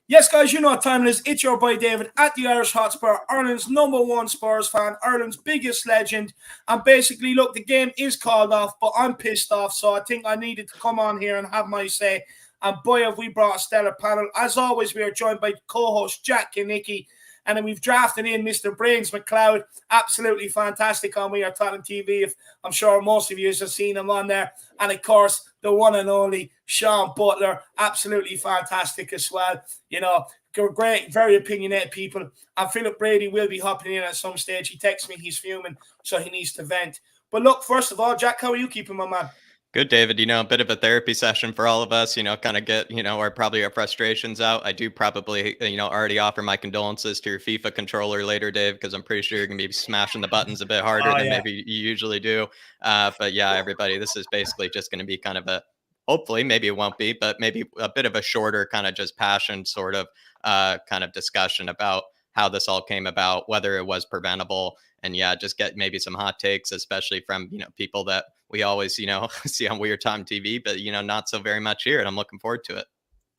Yes, guys, you know what time it is. It's your boy David at the Irish Hotspur, Ireland's #1 Spurs fan, Ireland's biggest legend. And basically, look, the game is called off, but I'm pissed off, so I think I needed to come on here and have my say. And boy, have we brought a stellar panel. As always, we are joined by co-host Jack and Nicky, and then we've drafted in Mr. Brains McLeod. Absolutely fantastic on We Are Tottenham TV. If I'm sure most of you have seen him on there. And of course, the one and only Sean Butler. Absolutely fantastic as well. You know, great, very opinionated people. And Philip Brady will be hopping in at some stage. He texts me he's fuming, so he needs to vent. But look, first of all, Jack, how are you keeping, my man? Good, David. A bit of a therapy session for all of us, kind of get, our frustrations out. I do probably, already offer my condolences to your FIFA controller later, Dave, because I'm pretty sure you're going to be smashing the buttons a bit harder than maybe you usually do. But yeah, everybody, this is basically just going to be kind of hopefully, maybe it won't be, but maybe a bit of a shorter kind of just passion sort of kind of discussion about how this all came about, whether it was preventable, and just get maybe some hot takes, especially from, people that we always, see on Weird Time TV, but, not so very much here. And I'm looking forward to it.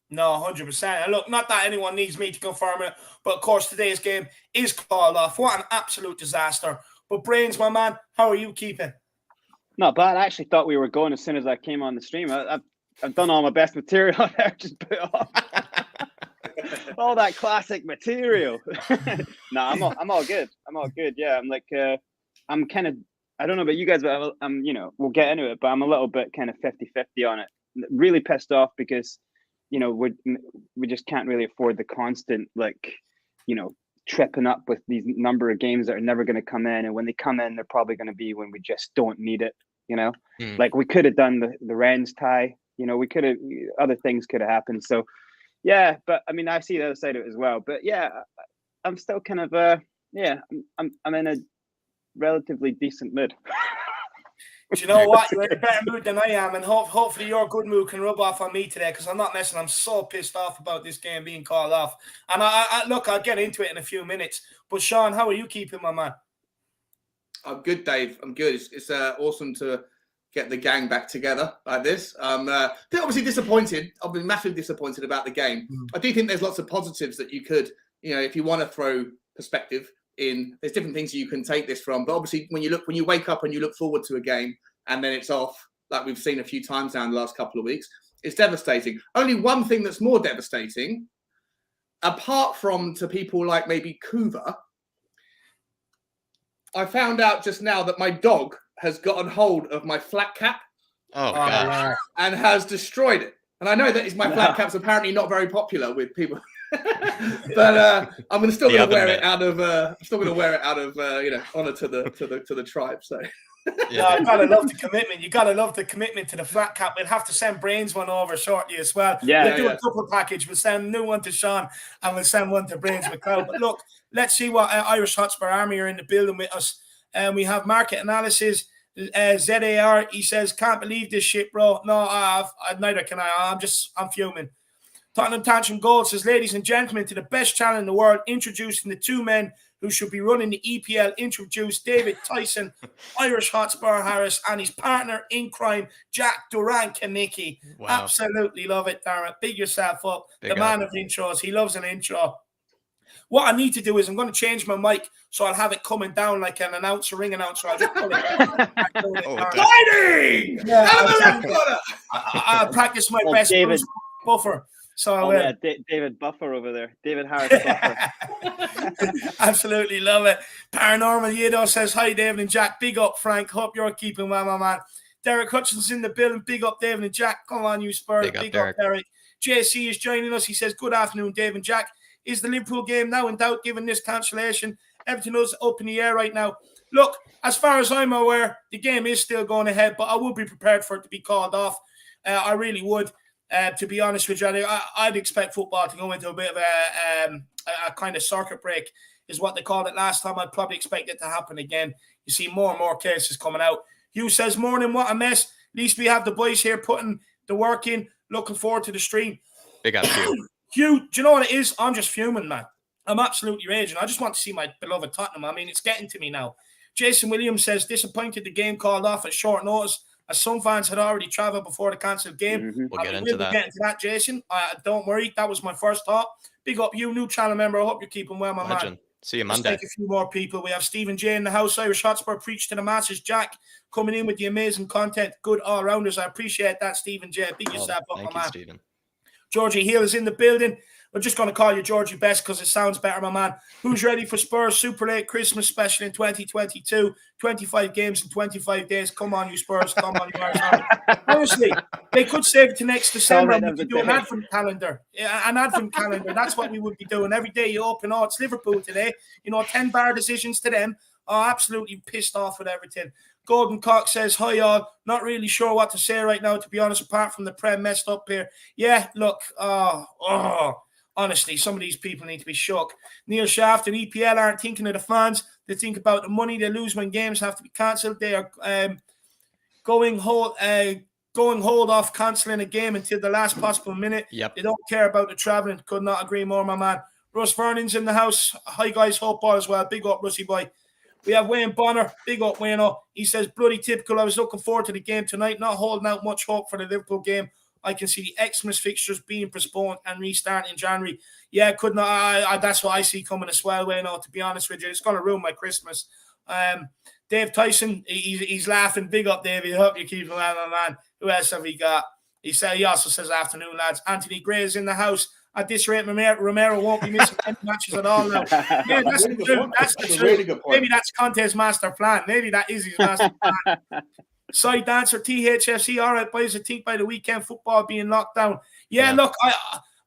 No, 100%. And look, not that anyone needs me to confirm it, but of course, today's game is called off. What an absolute disaster. But Brains, my man, how are you keeping? Not bad. I actually thought we were going as soon as I came on the stream. I've done all my best material there, just put off. All that classic material. No, I'm all good. I'm all good. Yeah, I'm like, I'm kind of, I don't know about you guys, but I'm, we'll get into it, but I'm a little bit kind of 50-50 on it. Really pissed off because, we just can't really afford the constant, tripping up with these number of games that are never going to come in. And when they come in, they're probably going to be when we just don't need it, Like we could have done the Rennes tie, we could have, other things could have happened. So, yeah, but I mean, I see the other side of it as well. But yeah, I'm still kind of, I'm in a relatively decent mood. Do you know what? You're in a better mood than I am, and hopefully your good mood can rub off on me today, because I'm not messing. I'm so pissed off about this game being called off. And I look, I'll get into it in a few minutes. But Sean, how are you keeping, my man? I'm good, Dave. I'm good. It's awesome to get the gang back together like this. They're obviously disappointed. I've been massively disappointed about the game. I do think there's lots of positives that you could, if you want to throw perspective in, there's different things you can take this from. But obviously, when you wake up and you look forward to a game and then it's off, like we've seen a few times now in the last couple of weeks, it's devastating. Only one thing that's more devastating, apart from to people like maybe Kuva, I found out just now that my dog has gotten hold of my flat cap. Oh, gosh. And has destroyed it. And I know that my flat cap's apparently not very popular with people. But I'm still going to wear it out of honor to the tribe. So yeah, you gotta love the commitment. You gotta love the commitment to the flat cap. We'll have to send Brains one over shortly as well. We'll do a double package. We'll send a new one to Sean and we'll send one to Brains McLeod. But look, let's see what Irish Hotspur Army are in the building with us. We have market analysis. ZAR, he says, can't believe this shit, bro. No, neither can I. I'm fuming. Tottenham Tantrum Gold says, ladies and gentlemen, to the best channel in the world, introducing the two men who should be running the EPL. Introduce David Tyson, Irish Hotspur Harris, and his partner in crime, Jack Duran-Kanicki. Wow. Absolutely love it, Darren. Big yourself up. Big the man of intros. He loves an intro. What I need to do is I'm going to change my mic so I'll have it coming down like an announcer, ring announcer. I'll just pull it. I'll practice my best David buffer. So David Buffer over there. David Harris Buffer. Absolutely love it. Paranormal Yido says, hi, David and Jack. Big up, Frank. Hope you're keeping well, my man. Derek Hutchinson's in the building. Big up, David and Jack. Come on, you Spurs. Big up, Derek. JC is joining us. He says, good afternoon, Dave and Jack. Is the Liverpool game now in doubt given this cancellation? Everything is up in the air right now. Look, as far as I'm aware, the game is still going ahead, but I would be prepared for it to be called off. I really would. To be honest with you, I'd expect football to go into a bit of a kind of circuit break is what they called it last time. I'd probably expect it to happen again. You see more and more cases coming out. Hugh says, morning, what a mess. At least we have the boys here putting the work in. Looking forward to the stream. Big up, Hugh. Hugh, do you know what it is? I'm just fuming, man. I'm absolutely raging. I just want to see my beloved Tottenham. I mean, it's getting to me now. Jason Williams says, disappointed the game called off at short notice, as some fans had already travelled before the cancelled game. We'll get into that. Get into that, Jason. Don't worry. That was my first thought. Big up you, new channel member. I hope you're keeping well, my man. See you Monday. Let's take a few more people. We have Stephen J in the house. Irish Hotspur, preach to the masses. Jack coming in with the amazing content. Good all-rounders. I appreciate that, Stephen J. Big yourself up, my man. Stephen. Georgie Hill is in the building. We're just going to call you Georgie Best because it sounds better, my man. Who's ready for Spurs Super Late Christmas special in 2022? 25 games in 25 days. Come on, you Spurs. Come on, you Arsenal. Honestly, they could save it to next December and we could do an advent calendar. An advent calendar. That's what we would be doing. Every day you open, it's Liverpool today. 10 bar decisions to them. Absolutely pissed off with everything. Golden Cock says, hi, y'all. Not really sure what to say right now, to be honest, apart from the Prem messed up here. Yeah, look. Honestly, some of these people need to be shook. Neil Shaft and EPL aren't thinking of the fans. They think about the money they lose when games have to be cancelled. They are going hold off cancelling a game until the last possible minute. Yep. They don't care about the travelling. Could not agree more, my man. Russ Vernon's in the house. Hi, guys. Hope all is well. Big up, Russy boy. We have Wayne Bonner. Big up, Wayne. He says, bloody typical. I was looking forward to the game tonight. Not holding out much hope for the Liverpool game. I can see the Xmas fixtures being postponed and restarting in January. Yeah, could not. That's what I see coming as well, Wayne. To be honest with you, it's going to ruin my Christmas. Dave Tyson, he's laughing. Big up, Dave. I hope you keep him well, my man. Who else have we got? He also says, afternoon, lads. Anthony Gray is in the house. At this rate, Romero won't be missing any matches at all now. Yeah, that's the truth. That's the truth. Really good point. Maybe that's Conte's master plan. Maybe that is his master plan. Side dancer THFC. All right, boys. I think by the weekend football being locked down. Yeah. Look,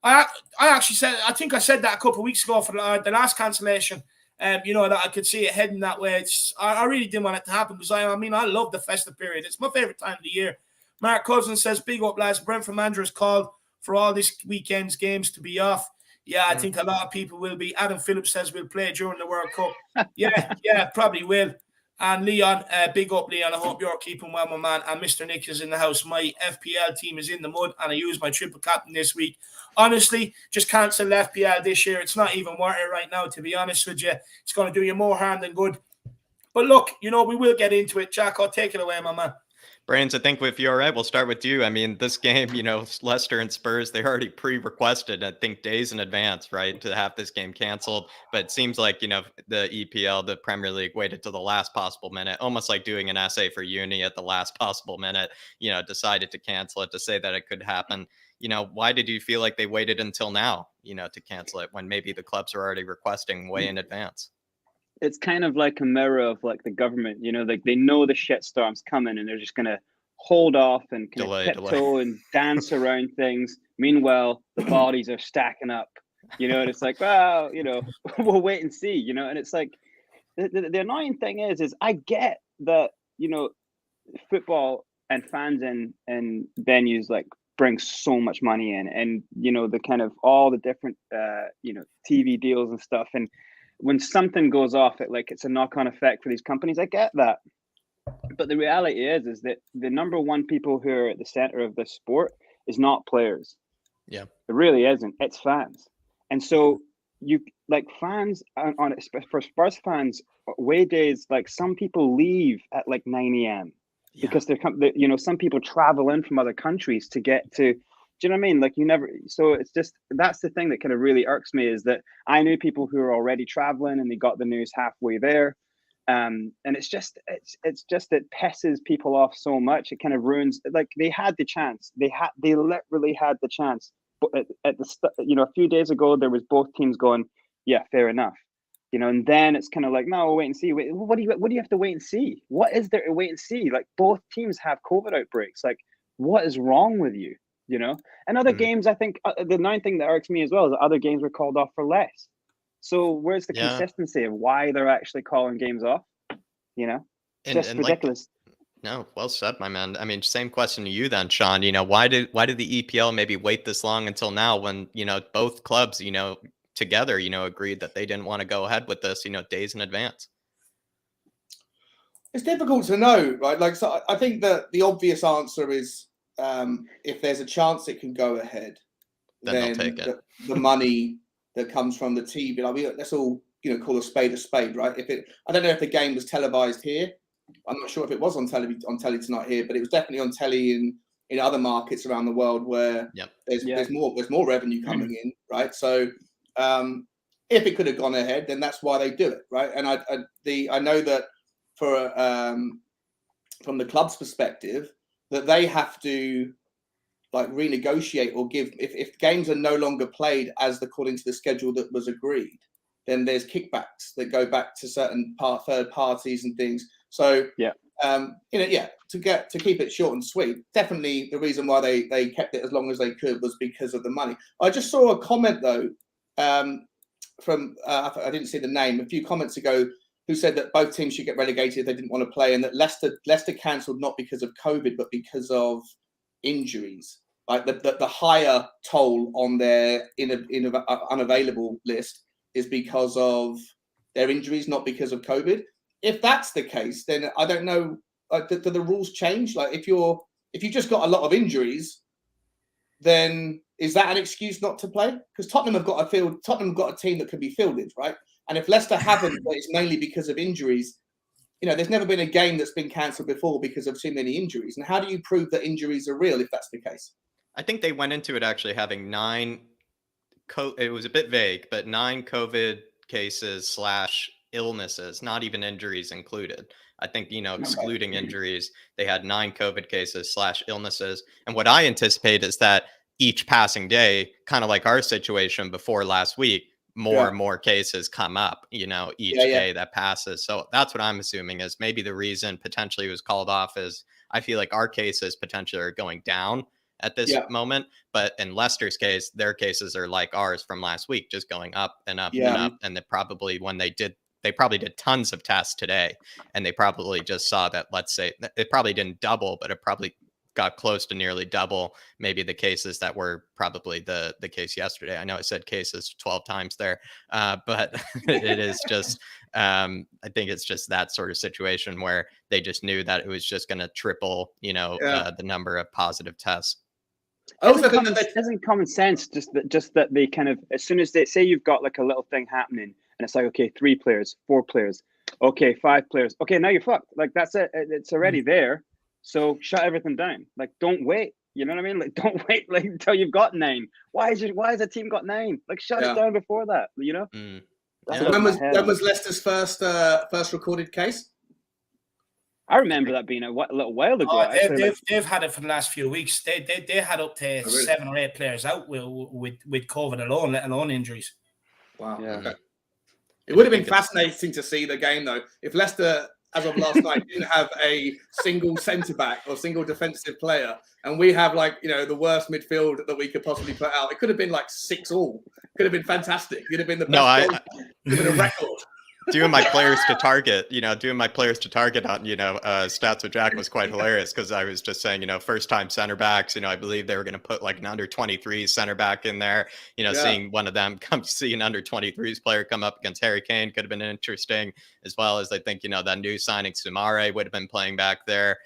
I actually said. I think I said that a couple of weeks ago for the last cancellation. That I could see it heading that way. I really didn't want it to happen because I love the festive period. It's my favorite time of the year. Mark Cousins says, "Big up, lads. Brentford manager has called for all this weekend's games to be off." Yeah, I think a lot of people will be. Adam Phillips says we'll play during the World Cup. Yeah, probably will. And Leon, big up, Leon. I hope you're keeping well, my man. And Mr. Nick is in the house. My FPL team is in the mud, and I used my triple captain this week. Honestly, just cancel FPL this year. It's not even worth it right now, to be honest with you. It's going to do you more harm than good. But look, we will get into it. Jack, I'll take it away, my man. Brains, I think if you're all right, we'll start with you. I mean, this game, Leicester and Spurs, they already pre-requested, I think, days in advance, right, to have this game canceled. But it seems like, the EPL, the Premier League, waited to the last possible minute, almost like doing an essay for uni at the last possible minute, decided to cancel it, to say that it could happen. Why did you feel like they waited until now, to cancel it when maybe the clubs are already requesting way in advance? It's kind of like a mirror of like the government, like they know the shitstorm's coming and they're just going to hold off and kind of tiptoe and dance around things. Meanwhile, the bodies are stacking up, and it's like, well, we'll wait and see, and it's like, the annoying thing is I get that, football and fans and venues like bring so much money in and, the kind of all the different, TV deals and stuff. And when something goes off, it's a knock-on effect for these companies. I get that. But the reality is that the number one people who are at the center of this sport is not players. Yeah. It really isn't. It's fans. And so fans for Spurs fans, away days, some people leave at 9 a.m. because some people travel in from other countries to get to. Do you know what I mean? So it's just, that's the thing that kind of really irks me, is that I knew people who were already traveling and they got the news halfway there. And it pisses people off so much. It kind of ruins, they had the chance. They literally had the chance. But at the a few days ago, there was both teams going, yeah, fair enough. And then it's kind of like, no, we'll wait and see. Wait, what do you have to wait and see? What is there to wait and see? Both teams have COVID outbreaks. What is wrong with you? And other games, I think the main thing that irks me as well is that other games were called off for less. So where's the consistency of why they're actually calling games off? Just ridiculous. No, well said, my man. I mean, same question to you then, Sean. Why did the EPL maybe wait this long until now when, both clubs, together, agreed that they didn't want to go ahead with this, days in advance. It's difficult to know, right? Like, so I think that the obvious answer is if there's a chance it can go ahead, then they'll take it. The money that comes from the TV, let's all call a spade, right? I don't know if the game was televised here. I'm not sure if it was on telly tonight here, but it was definitely on telly in other markets around the world where there's more revenue coming in, right? So if it could have gone ahead, then that's why they do it, right? And I know that for from the club's perspective, that they have to renegotiate or give if games are no longer played as according to the schedule that was agreed, then there's kickbacks that go back to certain third parties and things. So to keep it short and sweet, definitely the reason why they kept it as long as they could was because of the money. I just saw a comment though from I didn't see the name a few comments ago, who said that both teams should get relegated if they didn't want to play, and that Leicester cancelled not because of COVID but because of injuries. Like the higher toll on their unavailable list is because of their injuries, not because of COVID. If that's the case, then I don't know. Do the rules change? Like if you just got a lot of injuries, then is that an excuse not to play? Because Tottenham have got a team that can be fielded, right? And if Leicester haven't, but it's mainly because of injuries. There's never been a game that's been cancelled before because of too many injuries. And how do you prove that injuries are real if that's the case? I think they went into it actually having 9. It was a bit vague, but 9 COVID cases / illnesses, not even injuries included. I think, excluding injuries, they had 9 COVID cases / illnesses. And what I anticipate is that each passing day, kind of like our situation before last week, more and more cases come up, each day that passes. So that's what I'm assuming is maybe the reason potentially it was called off is I feel like our cases potentially are going down at this moment. But in Leicester's case, their cases are like ours from last week, just going up and up and up. And they probably, they probably did tons of tests today, and they probably just saw that, let's say, it probably didn't double, but it probably got close to nearly double maybe the cases that were probably the case yesterday. I know I said cases 12 times there, but it is just, I think it's just that sort of situation where they just knew that it was just going to triple, the number of positive tests. Isn't common sense just that they kind of, as soon as they say you've got like a little thing happening and it's like, okay, 3 players, 4 players, okay, 5 players, okay, now you're fucked. Like that's it. It's already there. So shut everything down. Like don't wait. You know what I mean? Like don't wait until you've got 9. Why has the team got 9? Like shut it down before that. So when was Leicester's first recorded case? I remember that being a little while ago. They've had it for the last few weeks. They had up to 7 or 8 players out with COVID alone, let alone injuries. Wow. Yeah. Okay. It would have been fascinating to see the game though if Leicester, as of last night, didn't have a single centre back or single defensive player, and we have the worst midfield that we could possibly put out. It could have been 6-all. Could have been fantastic. It could have been the best. Could have been a record. Doing my players to target on, Stats with Jack was quite hilarious because I was just saying, first time center backs, I believe they were going to put an under 23s center back in there, seeing one of them see an under 23s player come up against Harry Kane could have been interesting, as well as I think, that new signing Sumare would have been playing back there,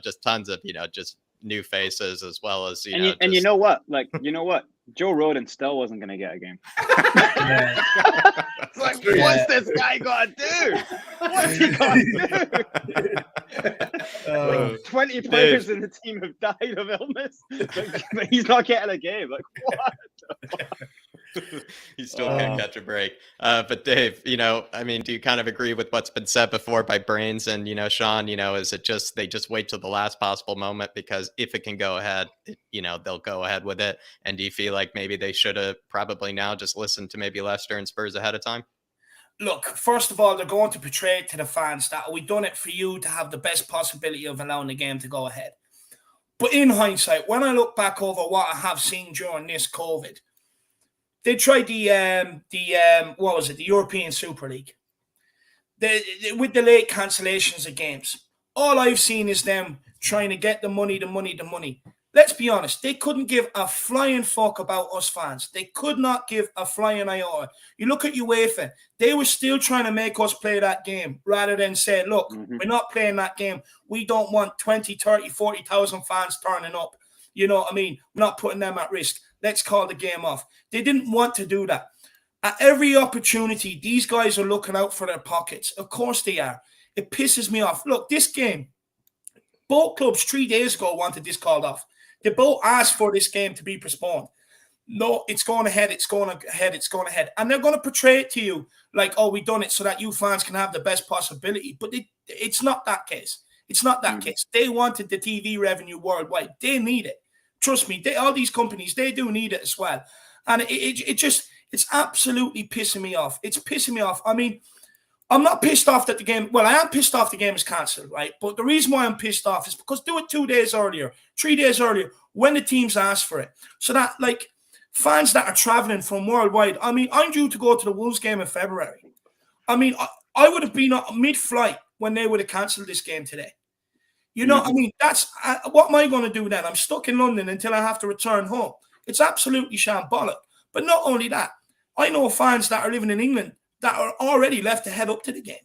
just tons of, just new faces, as well as, and you know what, Joe Rodon still wasn't going to get a game. It's like, what's this guy got to do? What's he got to do? 20 players in the team have died of illness, but he's not getting a game. Like, what? He still can't catch a break. But Dave, I mean, do you kind of agree with what's been said before by Brains and, Sean, is it just, they just wait till the last possible moment because if it can go ahead, they'll go ahead with it. And do you feel like maybe they should have probably now just listened to maybe Leicester and Spurs ahead of time? Look, first of all, they're going to portray it to the fans that we done it for you to have the best possibility of allowing the game to go ahead. But in hindsight, when I look back over what I have seen during this COVID, they tried the European Super League. With the late cancellations of games. All I've seen is them trying to get the money. let's be honest, they couldn't give a flying fuck about us fans. They could not give a flying iota. You look at UEFA, they were still trying to make us play that game rather than say, look, we're not playing that game. We don't want 20, 30, 40,000 fans turning up. You know what I mean? We're not putting them at risk. Let's call the game off. They didn't want to do that. At every opportunity, these guys are looking out for their pockets. Of course they are. It pisses me off. Look, this game, both clubs 3 days ago wanted this called off. They both asked for this game to be postponed. No, it's going ahead, it's going ahead, it's going ahead. And they're going to portray it to you like, oh, we've done it so that you fans can have the best possibility. But it's not that case. It's not that case. They wanted the TV revenue worldwide. They need it. Trust me, all these companies, they do need it as well. And it's absolutely pissing me off. It's pissing me off. I mean, I'm not pissed off that the game, well, I am pissed off the game is cancelled, right? But the reason why I'm pissed off is because do it 2 days earlier, 3 days earlier, when the teams ask for it. So that, like, fans that are traveling from worldwide, I mean, I'm due to go to the Wolves game in February. I mean, I would have been mid-flight when they would have cancelled this game today. You know, I mean, that's what am I going to do then? I'm stuck in London until I have to return home. It's absolutely shambolic. But not only that, I know fans that are living in England that are already left to head up to the game.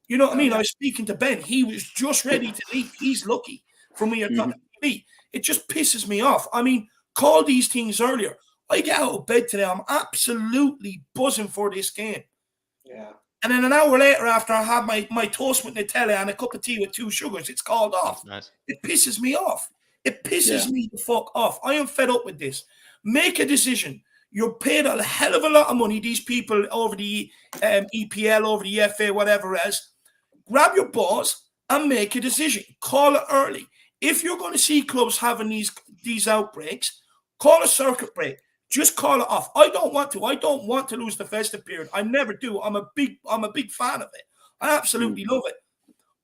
You know what I mean? I was speaking to Ben. He was just ready to leave. He's lucky from where you're talking to me. It just pisses me off. I mean, call these things earlier. I get out of bed today. I'm absolutely buzzing for this game. Yeah. And then an hour later, after I have my toast with Nutella and a cup of tea with 2 sugars, it's called off. Nice. It pisses me off. It pisses me the fuck off. I am fed up with this. Make a decision. You're paid a hell of a lot of money, these people over the EPL, over the FA, whatever else. Grab your balls and make a decision. Call it early. If you're going to see clubs having these outbreaks, call a circuit break. Just call it off. I don't want to. I don't want to lose the festive period. I never do. I'm a big fan of it. I absolutely love it.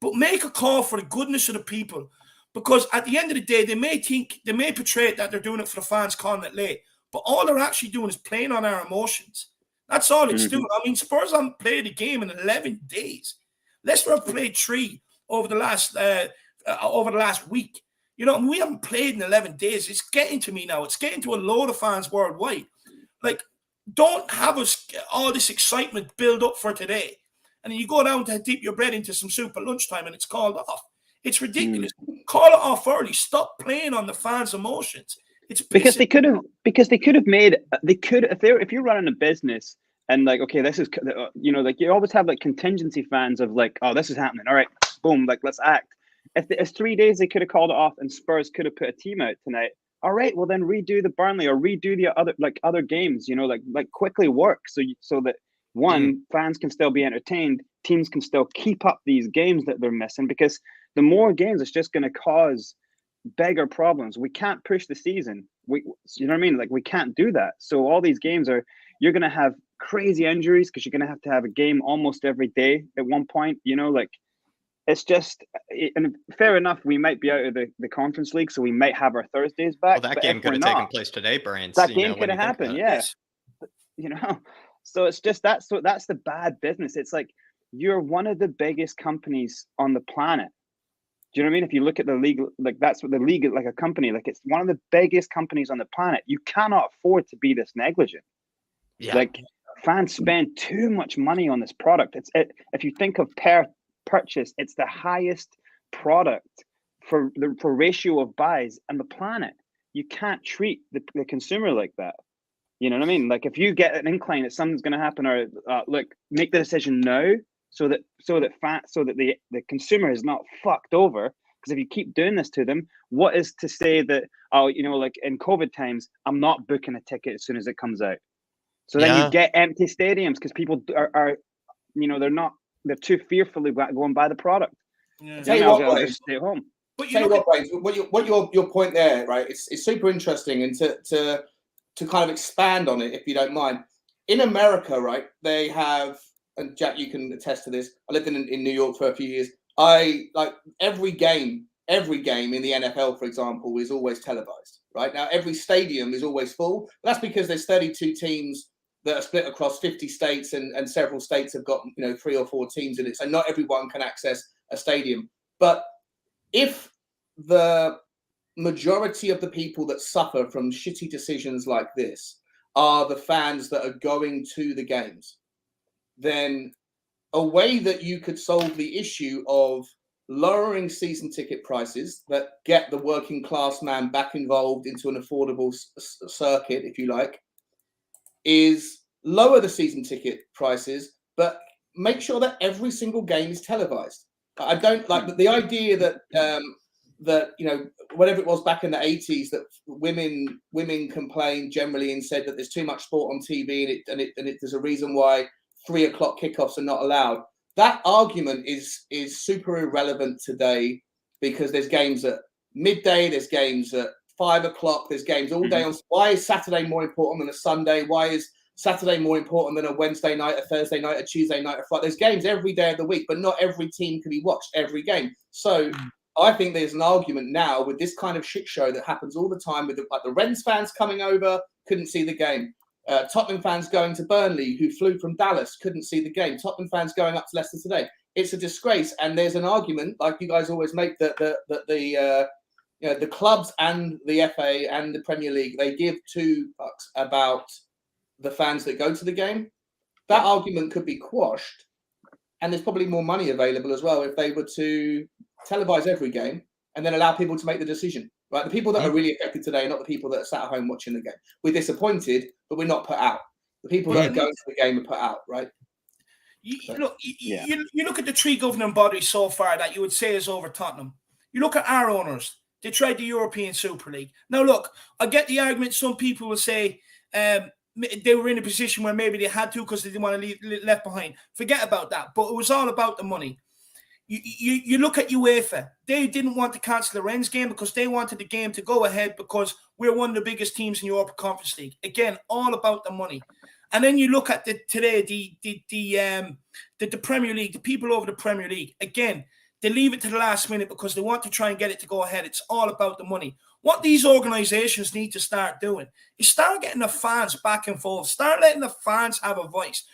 But make a call for the goodness of the people. Because at the end of the day, they may portray it that they're doing it for the fans calling it late. But all they're actually doing is playing on our emotions. That's all it's doing. I mean, Spurs haven't played a game in 11 days. Leicester have played 3 over the last week. You know, we haven't played in 11 days. It's getting to me now. It's getting to a load of fans worldwide. Like, don't have us all this excitement build up for today. And then you go down to dip your bread into some soup at lunchtime and it's called off. It's ridiculous. Call it off early. Stop playing on the fans' emotions. It's because they could have made if you're running a business and like, okay, this is, you know, like you always have like contingency fans of like, oh, this is happening. All right, boom, like let's act. If it's 3 days, they could have called it off and Spurs could have put a team out tonight. All right, well then redo the Burnley or redo the other games, you know, like quickly work so that fans can still be entertained, teams can still keep up these games that they're missing, because the more games, it's just going to cause bigger problems. We can't push the season. You know what I mean? Like we can't do that. So all these games you're going to have crazy injuries because you're going to have a game almost every day at one point, you know, like it's just, and fair enough, we might be out of the Conference League, so we might have our Thursdays back. Well, that game could have taken place today, Brian. That game could have happened, yeah. You know, so it's just that's the bad business. It's like you're one of the biggest companies on the planet. Do you know what I mean? If you look at the league, like that's what the league is, like a company, like it's one of the biggest companies on the planet. You cannot afford to be this negligent. Yeah. Like fans spend too much money on this product. If you think of per purchase, it's the highest product for ratio of buys on the planet. You can't treat the consumer like that. You know what I mean? Like if you get an incline that something's going to happen, or look, make the decision now, so that the consumer is not fucked over. Because if you keep doing this to them, what is to say that, oh, you know, like in COVID times, I'm not booking a ticket as soon as it comes out. So then you get empty stadiums because people are, you know, they're too fearfully going by the product. Yeah. Tell you what, just stay at home. But you know what your point there, right? It's super interesting, and to kind of expand on it, if you don't mind. In America, right, they have, and Jack, you can attest to this. I lived in New York for a few years. I like every game in the NFL, for example, is always televised. Right now, every stadium is always full. That's because there's 32 teams that are split across 50 states, and several states have got 3 or 4 teams in it. So not everyone can access a stadium. But if the majority of the people that suffer from shitty decisions like this are the fans that are going to the games, then a way that you could solve the issue of lowering season ticket prices that get the working class man back involved into an affordable circuit, if you like, is lower the season ticket prices, but make sure that every single game is televised. I don't like the idea that that, you know, whatever it was back in the 80s, that women complained generally and said that there's too much sport on TV and there's a reason why 3 o'clock kickoffs are not allowed. That argument is super irrelevant today, because there's games at midday, there's games at 5 o'clock, there's games all day on. Why is Saturday more important than a Sunday? Why is Saturday more important than a Wednesday night, a Thursday night, a Tuesday night, a Friday? There's games every day of the week, but not every team can be watched every game. So I think there's an argument now with this kind of shit show that happens all the time, with the Rennes fans coming over, couldn't see the game. Tottenham fans going to Burnley, who flew from Dallas, couldn't see the game. Tottenham fans going up to Leicester today. It's a disgrace. And there's an argument, like you guys always make, that the clubs and the FA and the Premier League, they give 2 fucks about the fans that go to the game. That argument could be quashed, and there's probably more money available as well if they were to televise every game and then allow people to make the decision. Right, the people that are really affected today are not the people that are sat at home watching the game. We're disappointed, but we're not put out. The people that are going to the game are put out, right? You look at the 3 governing bodies so far that you would say is over Tottenham. You look at our owners. They tried the European Super League. Now, look, I get the argument. Some people will say they were in a position where maybe they had to because they didn't want to leave left behind. Forget about that. But it was all about the money. You look at UEFA. They didn't want to cancel the Rennes game because they wanted the game to go ahead because we're one of the biggest teams in Europa Conference League. Again, all about the money. And then you look at the Premier League, the people over the Premier League. Again, they leave it to the last minute because they want to try and get it to go ahead. It's all about the money. What these organizations need to start doing is start getting the fans back involved. Start letting the fans have a voice.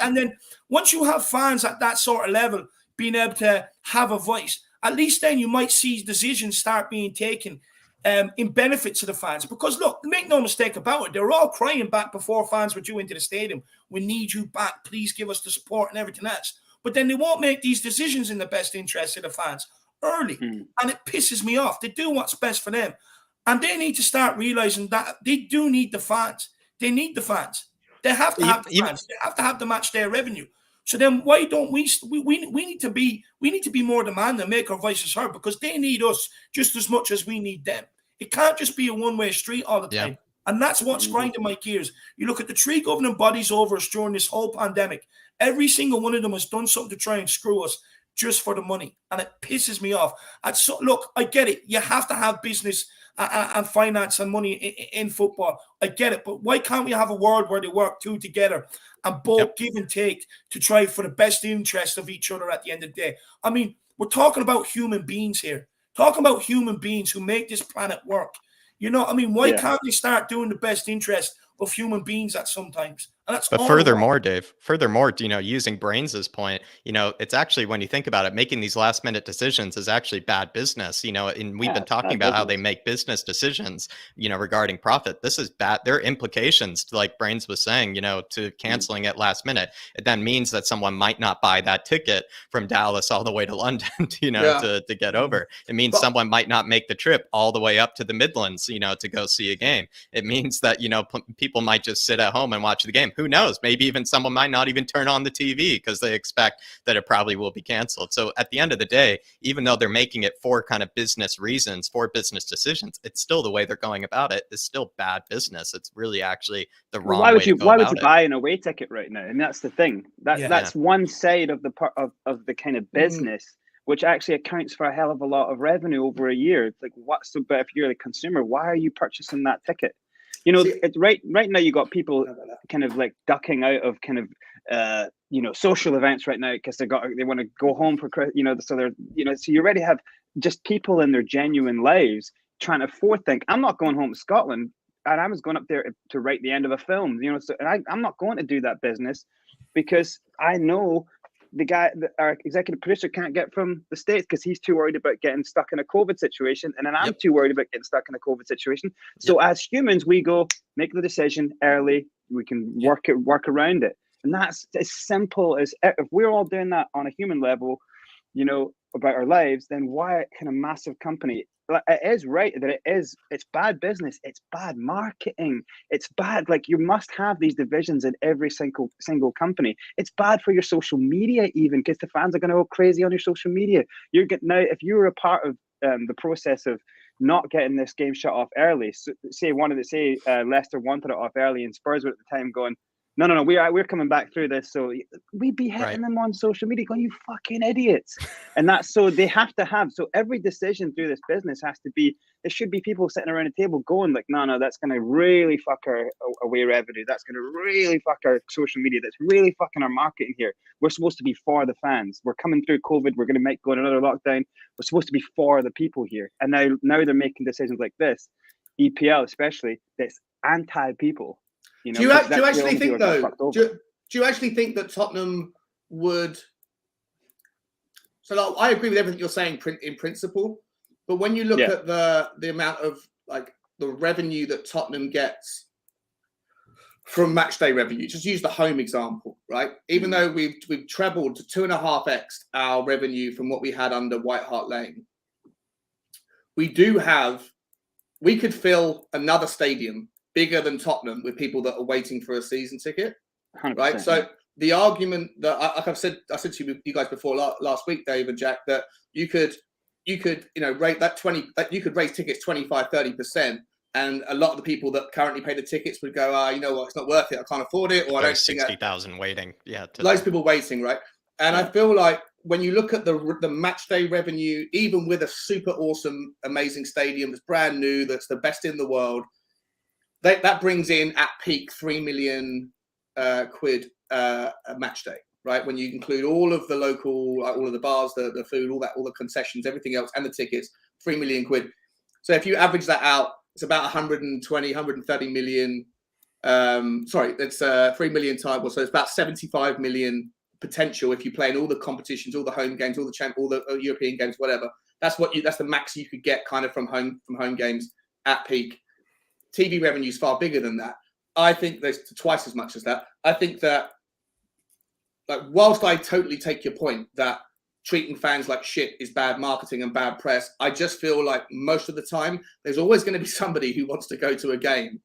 And then once you have fans at that sort of level being able to have a voice, at least then you might see decisions start being taken in benefit to the fans. Because look, make no mistake about it, they're all crying back before fans were due into the stadium. We need you back. Please give us the support and everything else. But then they won't make these decisions in the best interest of the fans early. And it pisses me off. They do what's best for them. And they need to start realizing that they do need the fans. They need the fans. They have to have the fans. They have to have the match day revenue. So then why don't we need to be more demanding and make our voices heard, because they need us just as much as we need them. It can't just be a one-way street all the time. And that's what's grinding my gears. You look at the 3 governing bodies over us during this whole pandemic. Every single one of them has done something to try and screw us just for the money. And it pisses me off. Look, I get it. You have to have business and finance and money in football. I get it. But why can't we have a world where they work two together and both give and take to try for the best interest of each other at the end of the day? I mean, we're talking about human beings here. Talking about human beings who make this planet work. You know, I mean, why can't we start doing the best interest of human beings at sometimes? And that's but furthermore, Dave, you know, using Brains's point, you know, it's actually, when you think about it, making these last minute decisions is actually bad business, you know, and we've been talking about how they make business decisions, you know, regarding profit. This is bad. There are implications, like Brains was saying, you know, to canceling at last minute. It then means that someone might not buy that ticket from Dallas all the way to London, you know, to get over. It means someone might not make the trip all the way up to the Midlands, you know, to go see a game. It means that, you know, people might just sit at home and watch the game. Who knows? Maybe even someone might not even turn on the TV because they expect that it probably will be canceled. So at the end of the day, even though they're making it for kind of business reasons, for business decisions, it's still the way they're going about it. It's still bad business. It's really actually the wrong way to go why about would you buy an away ticket right now? And that's the thing. That's one side of the part of the kind of business, which actually accounts for a hell of a lot of revenue over a year. It's like, what's so bad if you're the consumer? Why are you purchasing that ticket? You know, it's right now you got people kind of like ducking out of kind of you know, social events right now because they want to go home for, you know, so they're, you know, so you already have just people in their genuine lives trying to forethink. I'm not going home to Scotland, and I was going up there to write the end of a film, you know, so and I'm not going to do that business because I know our executive producer can't get from the States because he's too worried about getting stuck in a COVID situation, and then I'm too worried about getting stuck in a COVID situation. So as humans, we go make the decision early. We can work around it, and that's as simple as if we're all doing that on a human level, you know, about our lives. Then why can a massive company? It is right that it's bad business, it's bad marketing, it's bad, like, you must have these divisions in every single company. It's bad for your social media, even, because the fans are going to go crazy on your social media. Now if you were a part of the process of not getting this game shut off early, so say Leicester wanted it off early and Spurs were at the time going, no, we're coming back through this. So we'd be hitting them on social media going, you fucking idiots. And that's, so they have to have, so every decision through this business has to be, there should be people sitting around a table going like, no, that's going to really fuck our away revenue. That's going to really fuck our social media. That's really fucking our marketing here. We're supposed to be for the fans. We're coming through COVID. We're going to go on another lockdown. We're supposed to be for the people here. And now they're making decisions like this, EPL especially, that's anti-people. You know, do you actually think though? Do you actually think that Tottenham would? So I agree with everything you're saying in principle, but when you look at the amount of like the revenue that Tottenham gets from matchday revenue, just use the home example, right? Even though we've trebled to 2.5x our revenue from what we had under White Hart Lane, we could fill another stadium bigger than Tottenham with people that are waiting for a season ticket, right? So the argument that I said to you guys before last week, Dave and Jack, that you could rate that you could raise tickets 25-30%, and a lot of the people that currently pay the tickets would go, you know what, it's not worth it, I can't afford it, or I don't think 60,000 waiting, loads of people waiting, right? And I feel like when you look at the match day revenue, even with a super awesome, amazing stadium that's brand new, that's the best in the world, that brings in at peak 3 million quid a match day, right? When you include all of the local, all of the bars, the food, all the concessions, everything else, and the tickets, 3 million quid. So if you average that out, it's about 130 million. Sorry, that's 3 million times. So it's about 75 million potential if you play in all the competitions, all the home games, all the European games, whatever. That's the max you could get kind of from home games at peak. TV revenue is far bigger than that. I think there's twice as much as that. I think that, like, whilst I totally take your point that treating fans like shit is bad marketing and bad press, I just feel like most of the time there's always going to be somebody who wants to go to a game.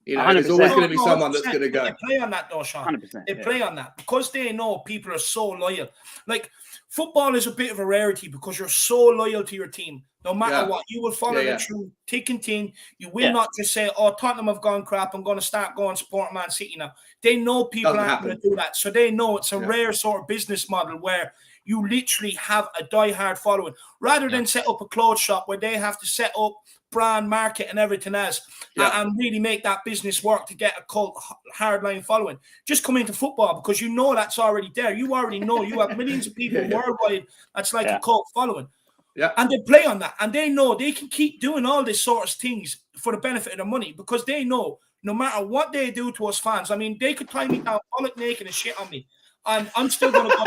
You know, there's always going to be someone that's going to go. They play on that though, Sean. 100%, they play on that because they know people are so loyal. Like, football is a bit of a rarity because you're so loyal to your team. No matter what, you will follow them through thick and thin. You will not just say, oh, Tottenham have gone crap, I'm going to start going support Man City now. They know people aren't going to do that. So they know it's a rare sort of business model where you literally have a die-hard following, rather than set up a clothes shop where they have to set up brand, market, and everything else, and really make that business work to get a cult hardline following. Just come into football because you know that's already there. You already know you have millions of people worldwide that's like a cult following. Yeah. And they play on that, and they know they can keep doing all these sorts of things for the benefit of the money because they know no matter what they do to us fans, I mean, they could tie me down bollock naked and shit on me. And I'm still going to go.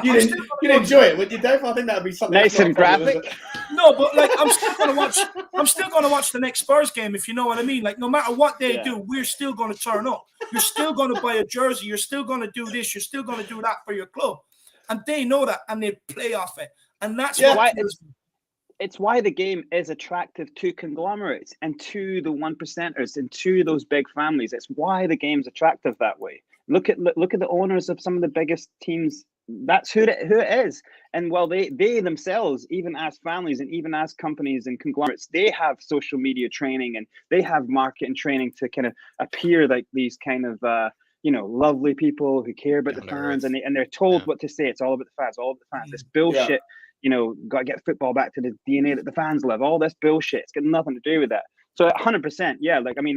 You'd enjoy it, would you, Dave? I think that would be something nice and graphic. No, but like I'm still going to watch the next Spurs game, if you know what I mean. Like, no matter what they do, we're still going to turn up. You're still going to buy a jersey. You're still going to do this. You're still going to do that for your club, and they know that, and they play off it. And that's why it's why the game is attractive to conglomerates and to the 1%ers and to those big families. It's why the game's attractive that way. Look at the owners of some of the biggest teams. That's who it is. And while they themselves, even as families and even as companies and conglomerates, they have social media training and they have marketing training to kind of appear like these kind of lovely people who care about the fans, and they're told what to say. It's all about the fans, all about the fans. This bullshit. Got to get football back to the DNA that the fans love. All this bullshit. It's got nothing to do with that. So 100%,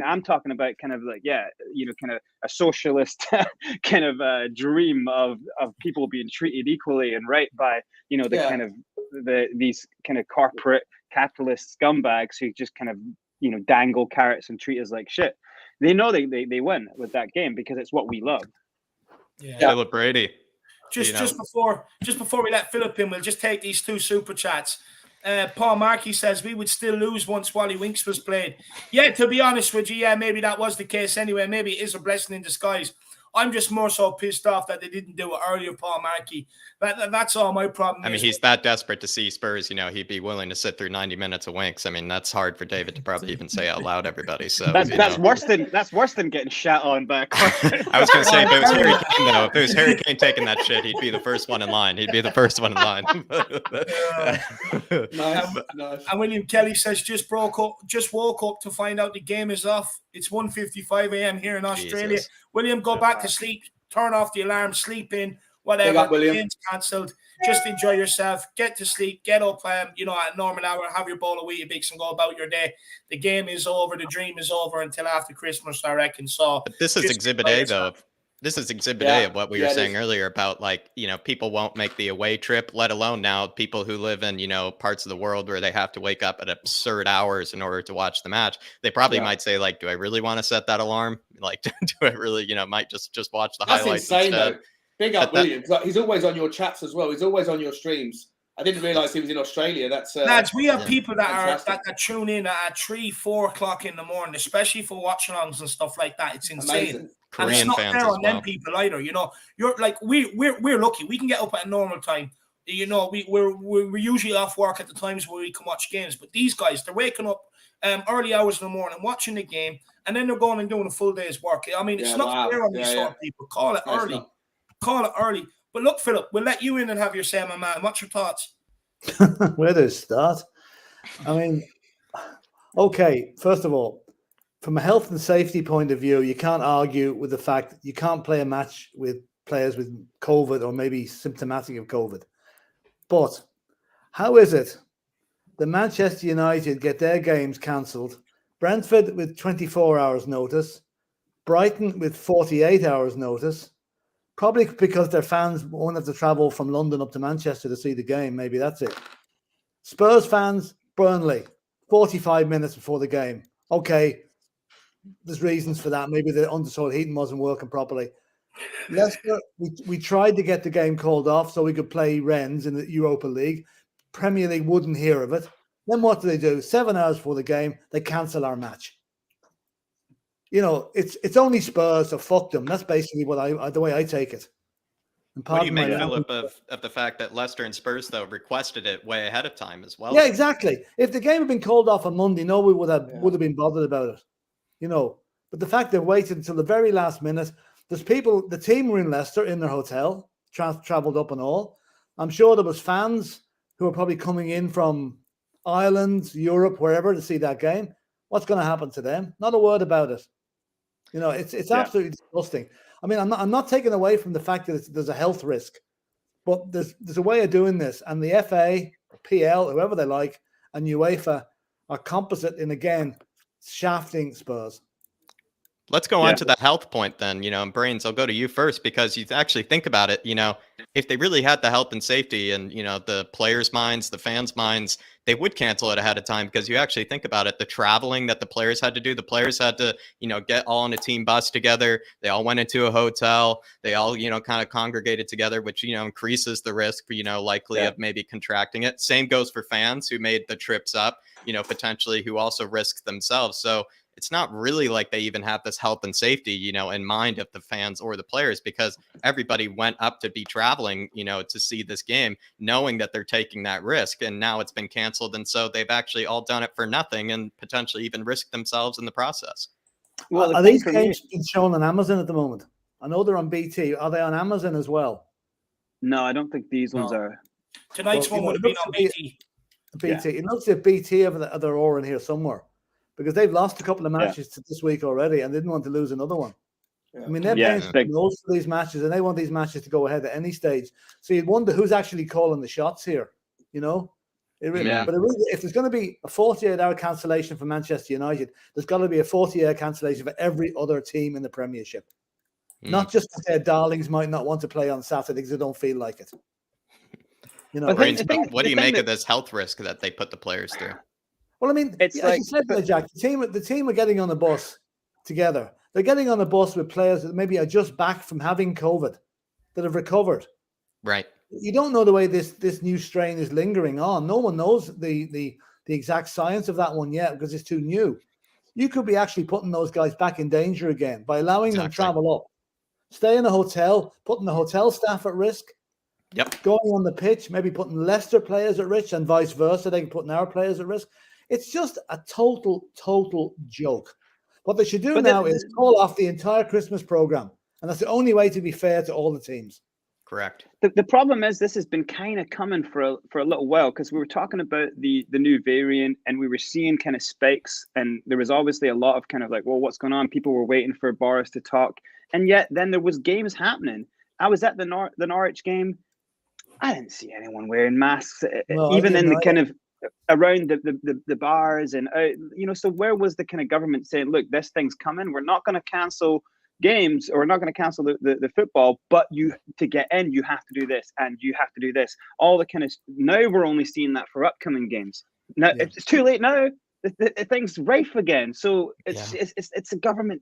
I'm talking about kind of like, kind of a socialist kind of dream of people being treated equally and right by, kind of these kind of corporate capitalist scumbags who just kind of, dangle carrots and treat us like shit. They know they win with that game because it's what we love. Yeah. Philip Brady. just before we let Philip in, we'll just take these 2 super chats. Paul Markey says we would still lose once Wally Winks was played. Yeah, to be honest with you, yeah, maybe that was the case anyway. Maybe it is a blessing in disguise. I'm just more so pissed off that they didn't do it earlier, Paul Markey. That's all my problem. I mean, he's that desperate to see Spurs, he'd be willing to sit through 90 minutes of Winks. I mean, that's hard for David to probably even say out loud, everybody. So that's worse than getting shat on by a I was going to say, if it was Harry Kane, though, if it was Harry Kane taking that shit, he'd be the first one in line. He'd be the first one in line. Nice. And William Kelly says, just woke up to find out the game is off. It's 1:55 a.m. here in Australia. Jesus. William, go back to sleep. Turn off the alarm. Sleep in. Whatever. The game's cancelled. Just enjoy yourself. Get to sleep. Get up. At a normal hour. Have your bowl of Weetabix and go about your day. The game is over. The dream is over until after Christmas, I reckon. So, but this is Exhibit A, though. This is Exhibit A of what we were saying earlier about, people won't make the away trip, let alone now people who live in, parts of the world where they have to wake up at absurd hours in order to watch the match. They probably might say, do I really want to set that alarm? Do I really, might just watch the highlights insane, instead. Though. Big up, William. He's always on your chats as well. He's always on your streams. I didn't realize he was in Australia. That's lads. We have people that tune in at 3-4 o'clock in the morning, especially for watch-alongs and stuff like that. It's insane. Amazing. And it's not fair on them people either. You're like we're lucky. We can get up at a normal time. We're usually off work at the times where we can watch games. But these guys, they're waking up early hours in the morning, watching the game, and then they're going and doing a full day's work. I mean, it's not fair on these sort of people. Call it early. Call it early. But look, Philip, we'll let you in and have your say, my man. What's your thoughts? Where to start? I mean, okay, first of all, from a health and safety point of view, you can't argue with the fact that you can't play a match with players with COVID or maybe symptomatic of COVID. But how is it that Manchester United get their games cancelled, Brentford with 24 hours notice, Brighton with 48 hours notice, probably because their fans won't have to travel from London up to Manchester to see the game. Maybe that's it. Spurs fans, Burnley, 45 minutes before the game. Okay, there's reasons for that. Maybe the undersoil heating wasn't working properly. Leicester, we tried to get the game called off so we could play Rennes in the Europa League. Premier League wouldn't hear of it. Then what do? 7 hours before the game, they cancel our match. It's only Spurs, so fuck them. That's basically the way I take it. What do you make, Philip, of the fact that Leicester and Spurs, though, requested it way ahead of time as well? Yeah, exactly. If the game had been called off on Monday, no one would have been bothered about it. But the fact they waited until the very last minute, there's people, the team were in Leicester in their hotel, travelled up and all. I'm sure there was fans who were probably coming in from Ireland, Europe, wherever to see that game. What's going to happen to them? Not a word about it. It's absolutely disgusting. I mean, I'm not taking away from the fact that there's a health risk, but there's a way of doing this, and the FA, PL, whoever they like, and UEFA are complicit in, again, shafting Spurs. Let's go on to the health point then, and Brains, I'll go to you first, because you actually think about it, if they really had the health and safety and, the players' minds, the fans' minds, they would cancel it ahead of time, because you actually think about it, the traveling that the players had to do, the players had to, get all in a team bus together. They all went into a hotel. They all, kind of congregated together, which, increases the risk, likely of maybe contracting it. Same goes for fans who made the trips up, potentially who also risked themselves. So it's not really like they even have this health and safety, in mind of the fans or the players, because everybody went up to be traveling, to see this game, knowing that they're taking that risk. And now it's been canceled. And so they've actually all done it for nothing and potentially even risked themselves in the process. Well, are these games being shown on Amazon at the moment? I know they're on BT. Are they on Amazon as well? No, I don't think these ones are. Tonight's one would have been on BT. It looks like BT have their oar in here somewhere, because they've lost a couple of matches this week already and didn't want to lose another one. I mean, they're paying most of these matches, and they want these matches to go ahead at any stage. So you'd wonder who's actually calling the shots here, But if there's going to be a 48-hour cancellation for Manchester United, there's got to be a 40-hour cancellation for every other team in the Premiership. Not just that their darlings might not want to play on Saturday because they don't feel like it. Brains, what do you make of this health risk that they put the players through? Well, I mean, as you said, Jack, the team are getting on the bus together. They're getting on the bus with players that maybe are just back from having COVID, that have recovered. Right. You don't know the way this new strain is lingering on. No one knows the exact science of that one yet because it's too new. You could be actually putting those guys back in danger again by allowing them travel up, stay in a hotel, putting the hotel staff at risk. Yep. Going on the pitch, maybe putting Leicester players at risk and vice versa. They can put our players at risk. It's just a total joke. What they should do now is call off the entire Christmas program. And that's the only way to be fair to all the teams. Correct. The problem is this has been kind of coming for a little while, because we were talking about the new variant and we were seeing kind of spikes, and there was obviously a lot of kind of like, well, what's going on? People were waiting for Boris to talk. And yet then there was games happening. I was at the Norwich game. I didn't see anyone wearing masks, even in the kind of around the bars and so where was the kind of government saying, look, this thing's coming, we're not going to cancel games, or we're not going to cancel the football, but you, to get in, you have to do this and you have to do this, all the kind of, now we're only seeing that for upcoming games. Now it's too late now. The thing's rife again. So it's the government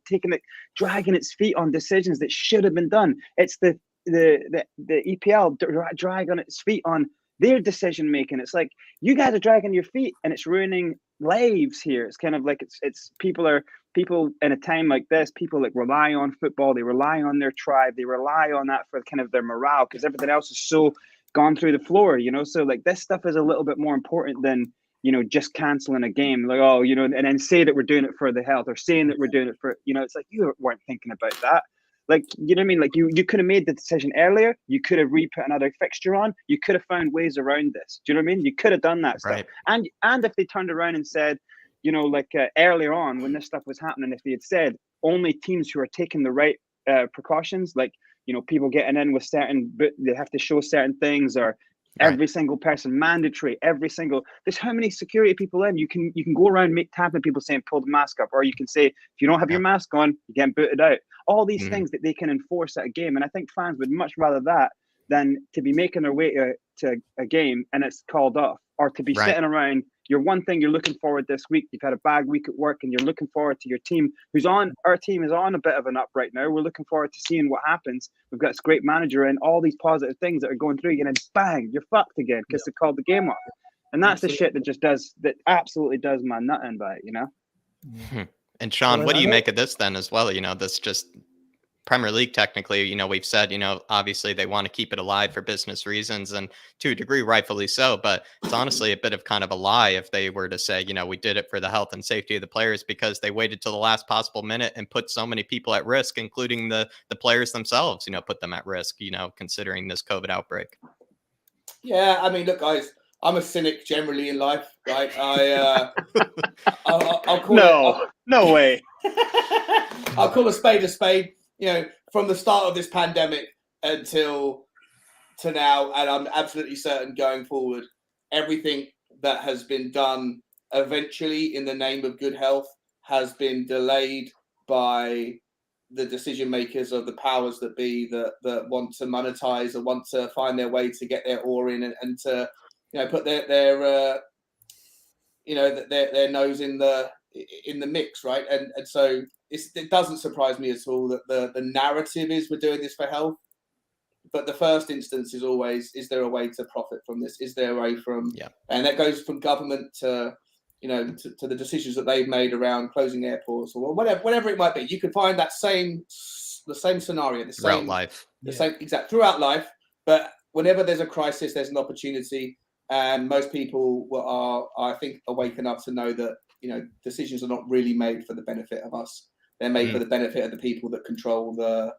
dragging its feet on decisions that should have been done. It's the EPL drag on its feet on their decision making. It's like, you guys are dragging your feet and it's ruining lives here. It's kind of like it's people in a time like this, people like rely on football, they rely on their tribe, they rely on that for kind of their morale, because everything else is so gone through the floor, so like this stuff is a little bit more important than just canceling a game, like, and then say that we're doing it for the health, or saying that we're doing it for, it's like, you weren't thinking about that. Like, you know what I mean? Like you could have made the decision earlier. You could have re-put another fixture on. You could have found ways around this. Do you know what I mean? You could have done that stuff. And if they turned around and said, earlier on when this stuff was happening, if they had said only teams who are taking the right precautions, like, people getting in with they have to show certain things, or every single person mandatory, there's how many security people in, you can go around tapping people saying pull the mask up, or you can say if you don't have your mask on, you get booted out. All these things that they can enforce at a game, and I think fans would much rather that than to be making their way to a game and it's called off, or to be sitting around. You're looking forward this week, you've had a bad week at work, and you're looking forward to your team our team is on a bit of an up right now. We're looking forward to seeing what happens. We've got this great manager and all these positive things that are going through, and then bang, you're fucked again because they called the game off. And that's the shit that absolutely does my nut in by it, And Sean, what do you make of this then as well? This just Premier League, technically, we've said, obviously they want to keep it alive for business reasons, and to a degree, rightfully so. But it's honestly a bit of kind of a lie if they were to say, we did it for the health and safety of the players, because they waited till the last possible minute and put so many people at risk, including the players themselves, put them at risk, considering this COVID outbreak. Yeah, I mean, look, guys, I'm a cynic generally in life, right? I'll call no way. I'll call a spade a spade. From the start of this pandemic until to now, and I'm absolutely certain going forward, everything that has been done eventually in the name of good health has been delayed by the decision makers of the powers that be that want to monetize or want to find their way to get their oar in and to put their nose in the mix, right? And so it doesn't surprise me at all that the narrative is we're doing this for health, but the first instance is always, is there a way to profit from this? Is there a way from and that goes from government to to the decisions that they've made around closing airports or whatever it might be. You could find that the same scenario, throughout life, same exact throughout life. But whenever there's a crisis, there's an opportunity, and most people I think, waking up to know that decisions are not really made for the benefit of us. They're made for the benefit of the people that control the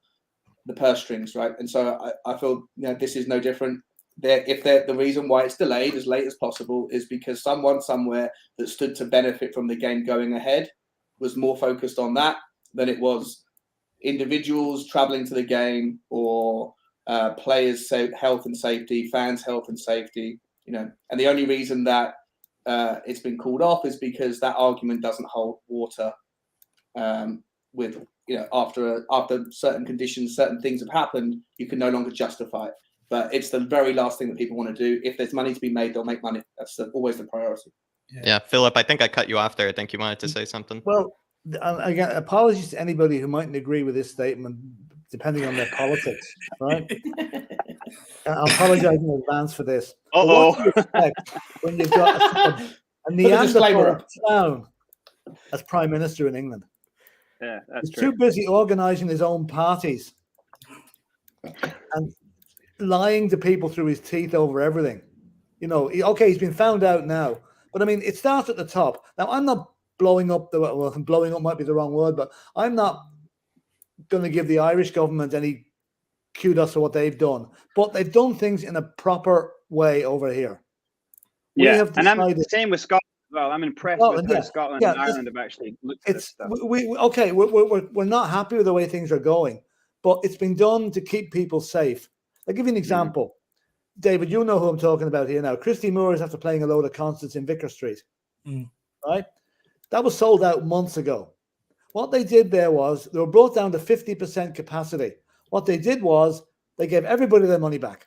purse strings, right? And so I feel this is no different. The reason why it's delayed as late as possible is because someone somewhere that stood to benefit from the game going ahead was more focused on that than it was individuals traveling to the game or players' health and safety, fans' health and safety. And the only reason that it's been called off is because that argument doesn't hold water. With after certain conditions, certain things have happened, you can no longer justify it. But it's the very last thing that people want to do. If there's money to be made, they'll make money. That's always the priority. Yeah, Philip, I think I cut you off there. I think you wanted to say something. Well, again, apologies to anybody who mightn't agree with this statement, depending on their politics, right? I apologize in advance for this. Uh-oh. What do you expect when you've got a Neanderthal clown as Prime Minister in England? Yeah, that's He's true. too busy organising his own parties and lying to people through his teeth over everything. You know, he's been found out now. But I mean, it starts at the top. Now, I'm not blowing up blowing up might be the wrong word, but I'm not going to give the Irish government any kudos for what they've done. But they've done things in a proper way over here. Yeah, and I'm the same with Scotland as well. I'm impressed with how Scotland and Ireland have actually looked at this stuff. We're not happy with the way things are going, but it's been done to keep people safe. I'll give you an example. David, you know who I'm talking about here now. Christy Moore is after playing a load of concerts in Vicar Street. Right? That was sold out months ago. What they did there was they were brought down to 50% capacity. What they did was they gave everybody their money back.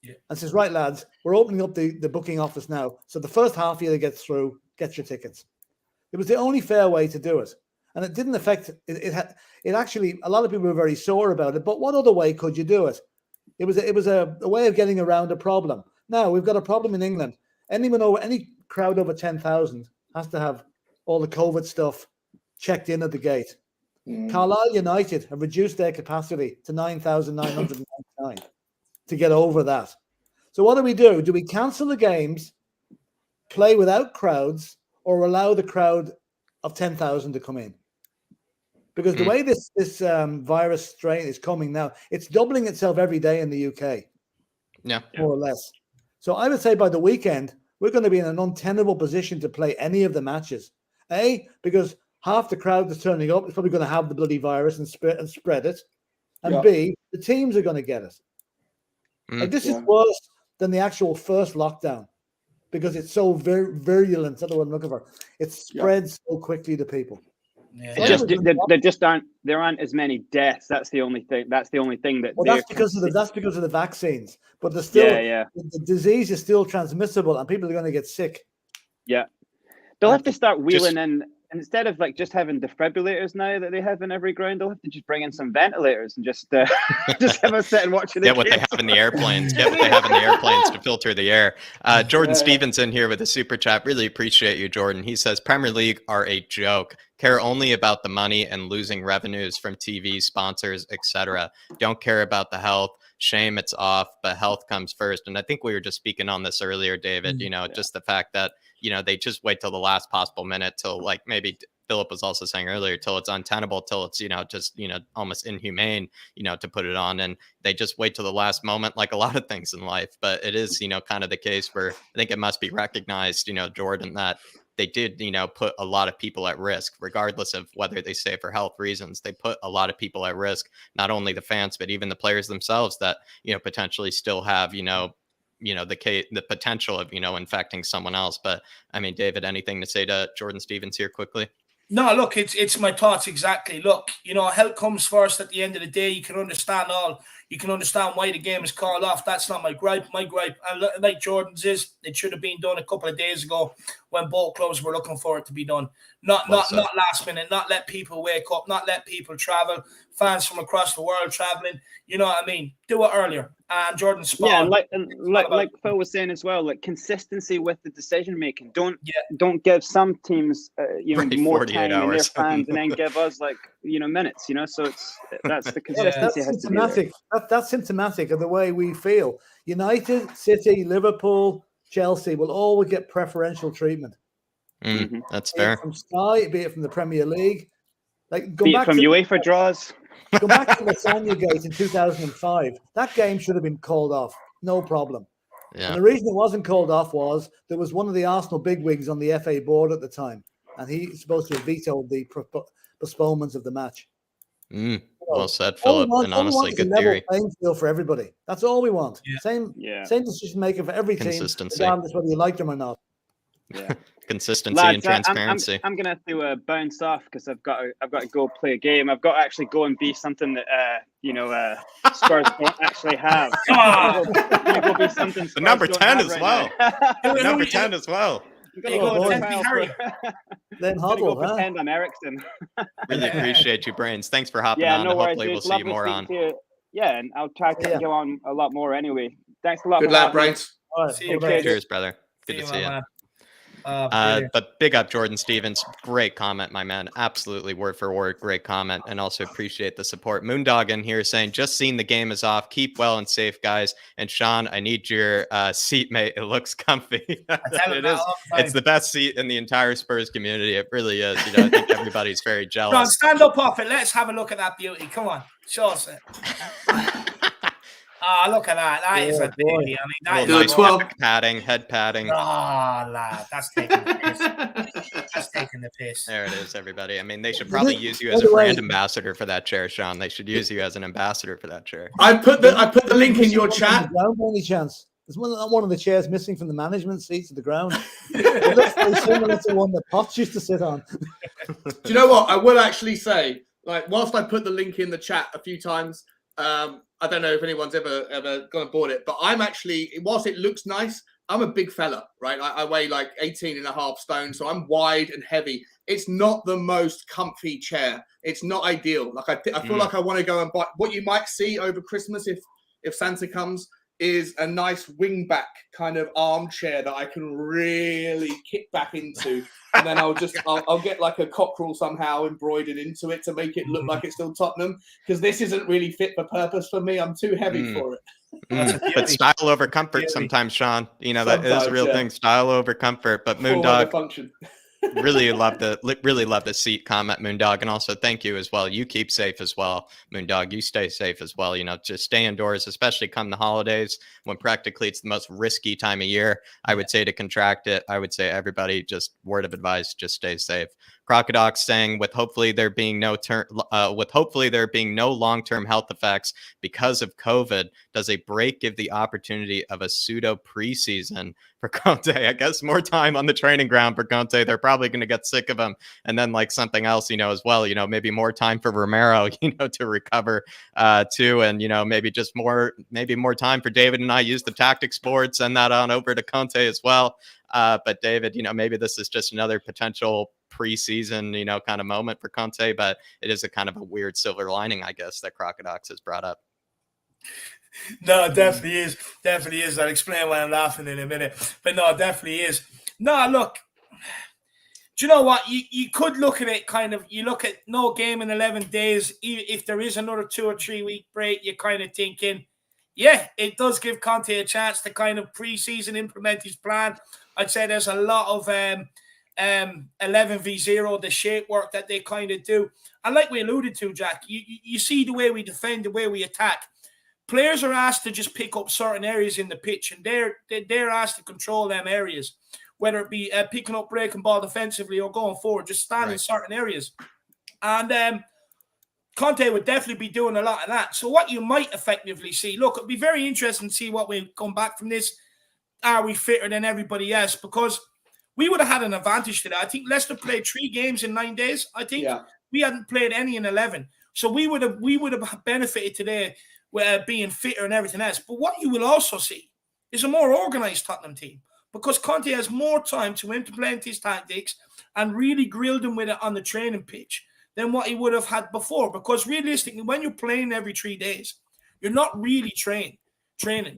Yeah. And says, right, lads, we're opening up the booking office now. So the first half year that gets through, get your tickets. It was the only fair way to do it. And it didn't affect it actually, a lot of people were very sore about it. But what other way could you do it? It was a way of getting around a problem. Now we've got a problem in England. Any crowd over 10,000 has to have all the COVID stuff checked in at the gate. Carlisle United have reduced their capacity to 9,999 to get over that. So what do? Do we cancel the games, play without crowds, or allow the crowd of 10,000 to come in? Because the way this virus strain is coming now, it's doubling itself every day in the UK. Yeah. More or less. So I would say by the weekend, we're going to be in an untenable position to play any of the matches. Because half the crowd that's turning up is probably going to have the bloody virus and spread it. And B, the teams are going to get it. Like this is worse than the actual first lockdown because it's so virulent. That's what I'm looking for. It spreads so quickly to people. Yeah. There aren't as many deaths. That's the only thing. That's because of the vaccines. But there's still the disease is still transmissible, and people are going to get sick. Yeah, they'll have to start wheeling in. Instead of like just having defibrillators now that they have in every ground, they'll have to just bring in some ventilators and just have us sit and watch it. Get what they have in the airplanes. Get what they have in the airplanes to filter the air. Jordan Stevens in here with a super chat. Really appreciate you, Jordan. He says Premier League are a joke. Care only about the money and losing revenues from TV sponsors, etc. Don't care about the health. Shame it's off, but health comes first. And I think we were just speaking on this earlier, David. Just the fact that they just wait till the last possible minute, till like maybe Philip was also saying earlier, till it's untenable, till it's just almost inhumane to put it on, and they just wait till the last moment, like a lot of things in life. But it is kind of the case where I think it must be recognized, Jordan, that they did put a lot of people at risk, regardless of whether they say for health reasons. They put a lot of people at risk, not only the fans but even the players themselves that potentially still have the potential of infecting someone else. But I mean, David, anything to say to Jordan Stevens here quickly? No, look, it's my thoughts exactly. Look, health comes first at the end of the day. You can understand why the game is called off. That's not my gripe. My gripe, and like Jordan's is, it should have been done a couple of days ago when both clubs were looking for it to be done. Not last minute, not let people wake up, not let people travel, fans from across the world traveling. You know what I mean? Do it earlier. And Jordan spot. Yeah, like Phil was saying as well, like consistency with the decision making. Don't give some teams more time in their fans, and then give us minutes. So that's the consistency. That's symptomatic of the way we feel. United, City, Liverpool, Chelsea will always get preferential treatment. That's fair. From Sky, be it from the Premier League, UEFA draws. Go back to the Lasagna Gate in 2005. That game should have been called off. No problem. Yeah. And the reason it wasn't called off was there was one of the Arsenal bigwigs on the FA board at the time, and he's supposed to have vetoed the postponements of the match. Well said, Philip. And honestly, good theory. Playing field for everybody. That's all we want. Yeah. Same decision maker for every team, regardless whether you like them or not. Yeah. Consistency Lads, and transparency. I'm gonna have to bounce off because I've got to go play a game. I've got to actually go and be something that Spurs don't actually have. Go be something the number 10 as well. Number 10 as well. Then huddle, pretend I'm Ericsson. Really appreciate you, Brains. Thanks for hopping on. No worries, hopefully we'll see you more on. Yeah, and I'll try to go on a lot more anyway. Thanks a lot. Good lad, Brains. See you, Cheers, brother. Good to see you. Man. But big up Jordan Stevens. Great comment, my man. Absolutely word for word. Great comment. And also appreciate the support. Moondog in here saying, just seen the game is off. Keep well and safe, guys. And Sean, I need your seat, mate. It looks comfy. It is. It's the best seat in the entire Spurs community. It really is. You know, I think everybody's very jealous. Sean, stand up off it. Let's have a look at that beauty. Come on. Show us it. Oh, look at that. That is a beauty. I mean, that is nice 12. head padding. Oh, lad. That's taking the piss. That's taking the piss. There it is, everybody. I mean, they should probably use you as a brand ambassador for that chair, Sean. They should use you as an ambassador for that chair. I put the link in your chat. Any chance? There's one of the chairs missing from the management seats at the ground. It looks very similar to one that Potts used to sit on. Do you know what? I will actually say, like, whilst I put the link in the chat a few times, I don't know if anyone's ever gone and bought it, but I'm actually, whilst it looks nice, I'm a big fella, right? I weigh like 18 and a half stone, so I'm wide and heavy. It's not the most comfy chair. It's not ideal. Like I feel like I want to go and buy. What you might see over Christmas if Santa comes is a nice wingback kind of armchair that I can really kick back into, and then I'll get like a cockerel somehow embroidered into it to make it look like it's still Tottenham, because this isn't really fit for purpose for me. I'm too heavy for it. But style over comfort sometimes, Sean. You know, that is a real thing. Style over comfort. But Moondog, function. really love the seat comment, Moondog, and also thank you as well. You keep safe as well, Moondog. You stay safe as well. You know, just stay indoors, especially come the holidays when practically it's the most risky time of year, I would say, to contract it. I would say everybody, just word of advice, just stay safe. Crocodox saying, with hopefully there being no long-term health effects because of COVID, does a break give the opportunity of a pseudo preseason for Conte? I guess more time on the training ground for Conte. They're probably going to get sick of him. And then like something else, you know, as well, you know, maybe more time for Romero, you know, to recover too. And, you know, maybe more time for David and I use the tactics board, send that on over to Conte as well. But David, you know, maybe this is just another potential preseason, you know, kind of moment for Conte, but it is a kind of a weird silver lining, I guess, that Crocodox has brought up. No, it definitely is. Definitely is. I'll explain why I'm laughing in a minute. But no, it definitely is. No, look, do you know what? You could look at it kind of, you look at no game in 11 days. If there is another 2 or 3 week break, you're kind of thinking, yeah, it does give Conte a chance to kind of preseason implement his plan. I'd say there's a lot of 11v0, the shape work that they kind of do. And like we alluded to, Jack, you see the way we defend, the way we attack. Players are asked to just pick up certain areas in the pitch, and they're asked to control them areas, whether it be picking up, breaking ball defensively or going forward, just stand in certain areas. And Conte would definitely be doing a lot of that. So what you might effectively see, look, it'd be very interesting to see what we come back from this. Are we fitter than everybody else? Because we would have had an advantage today. I think Leicester played 3 games in 9 days. I think we hadn't played any in 11. So we would have benefited today with being fitter and everything else. But what you will also see is a more organised Tottenham team, because Conte has more time to implement his tactics and really grill them with it on the training pitch than what he would have had before. Because realistically, when you're playing every 3 days, you're not really training.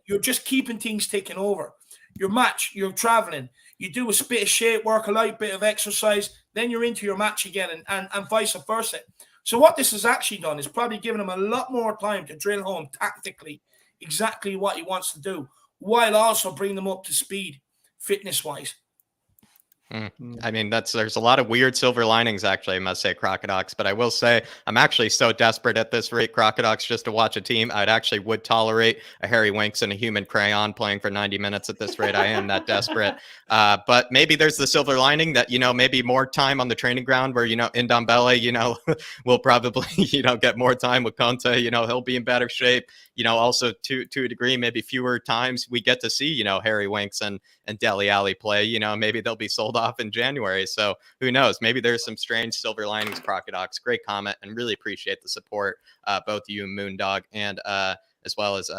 You're just keeping things ticking over. Your match, you're traveling, you do a bit of shape work, a light bit of exercise, then you're into your match again, and vice versa. So what this has actually done is probably given him a lot more time to drill home tactically exactly what he wants to do, while also bringing them up to speed fitness-wise. I mean, there's a lot of weird silver linings, actually, I must say, Crocodox. But I will say, I'm actually so desperate at this rate, Crocodox, just to watch a team. I'd actually would tolerate a Harry Winks and a human crayon playing for 90 minutes at this rate. I am that desperate. But maybe there's the silver lining that, you know, maybe more time on the training ground where, you know, Ndombele, you know, will probably, you know, get more time with Conte. You know, he'll be in better shape. You know, also to a degree, maybe fewer times we get to see, you know, Harry Winks and Dele Alli play. You know, maybe they'll be sold off in January. So who knows? Maybe there's some strange silver linings, Crocodox. Great comment, and really appreciate the support, both you, Moondog, and as well as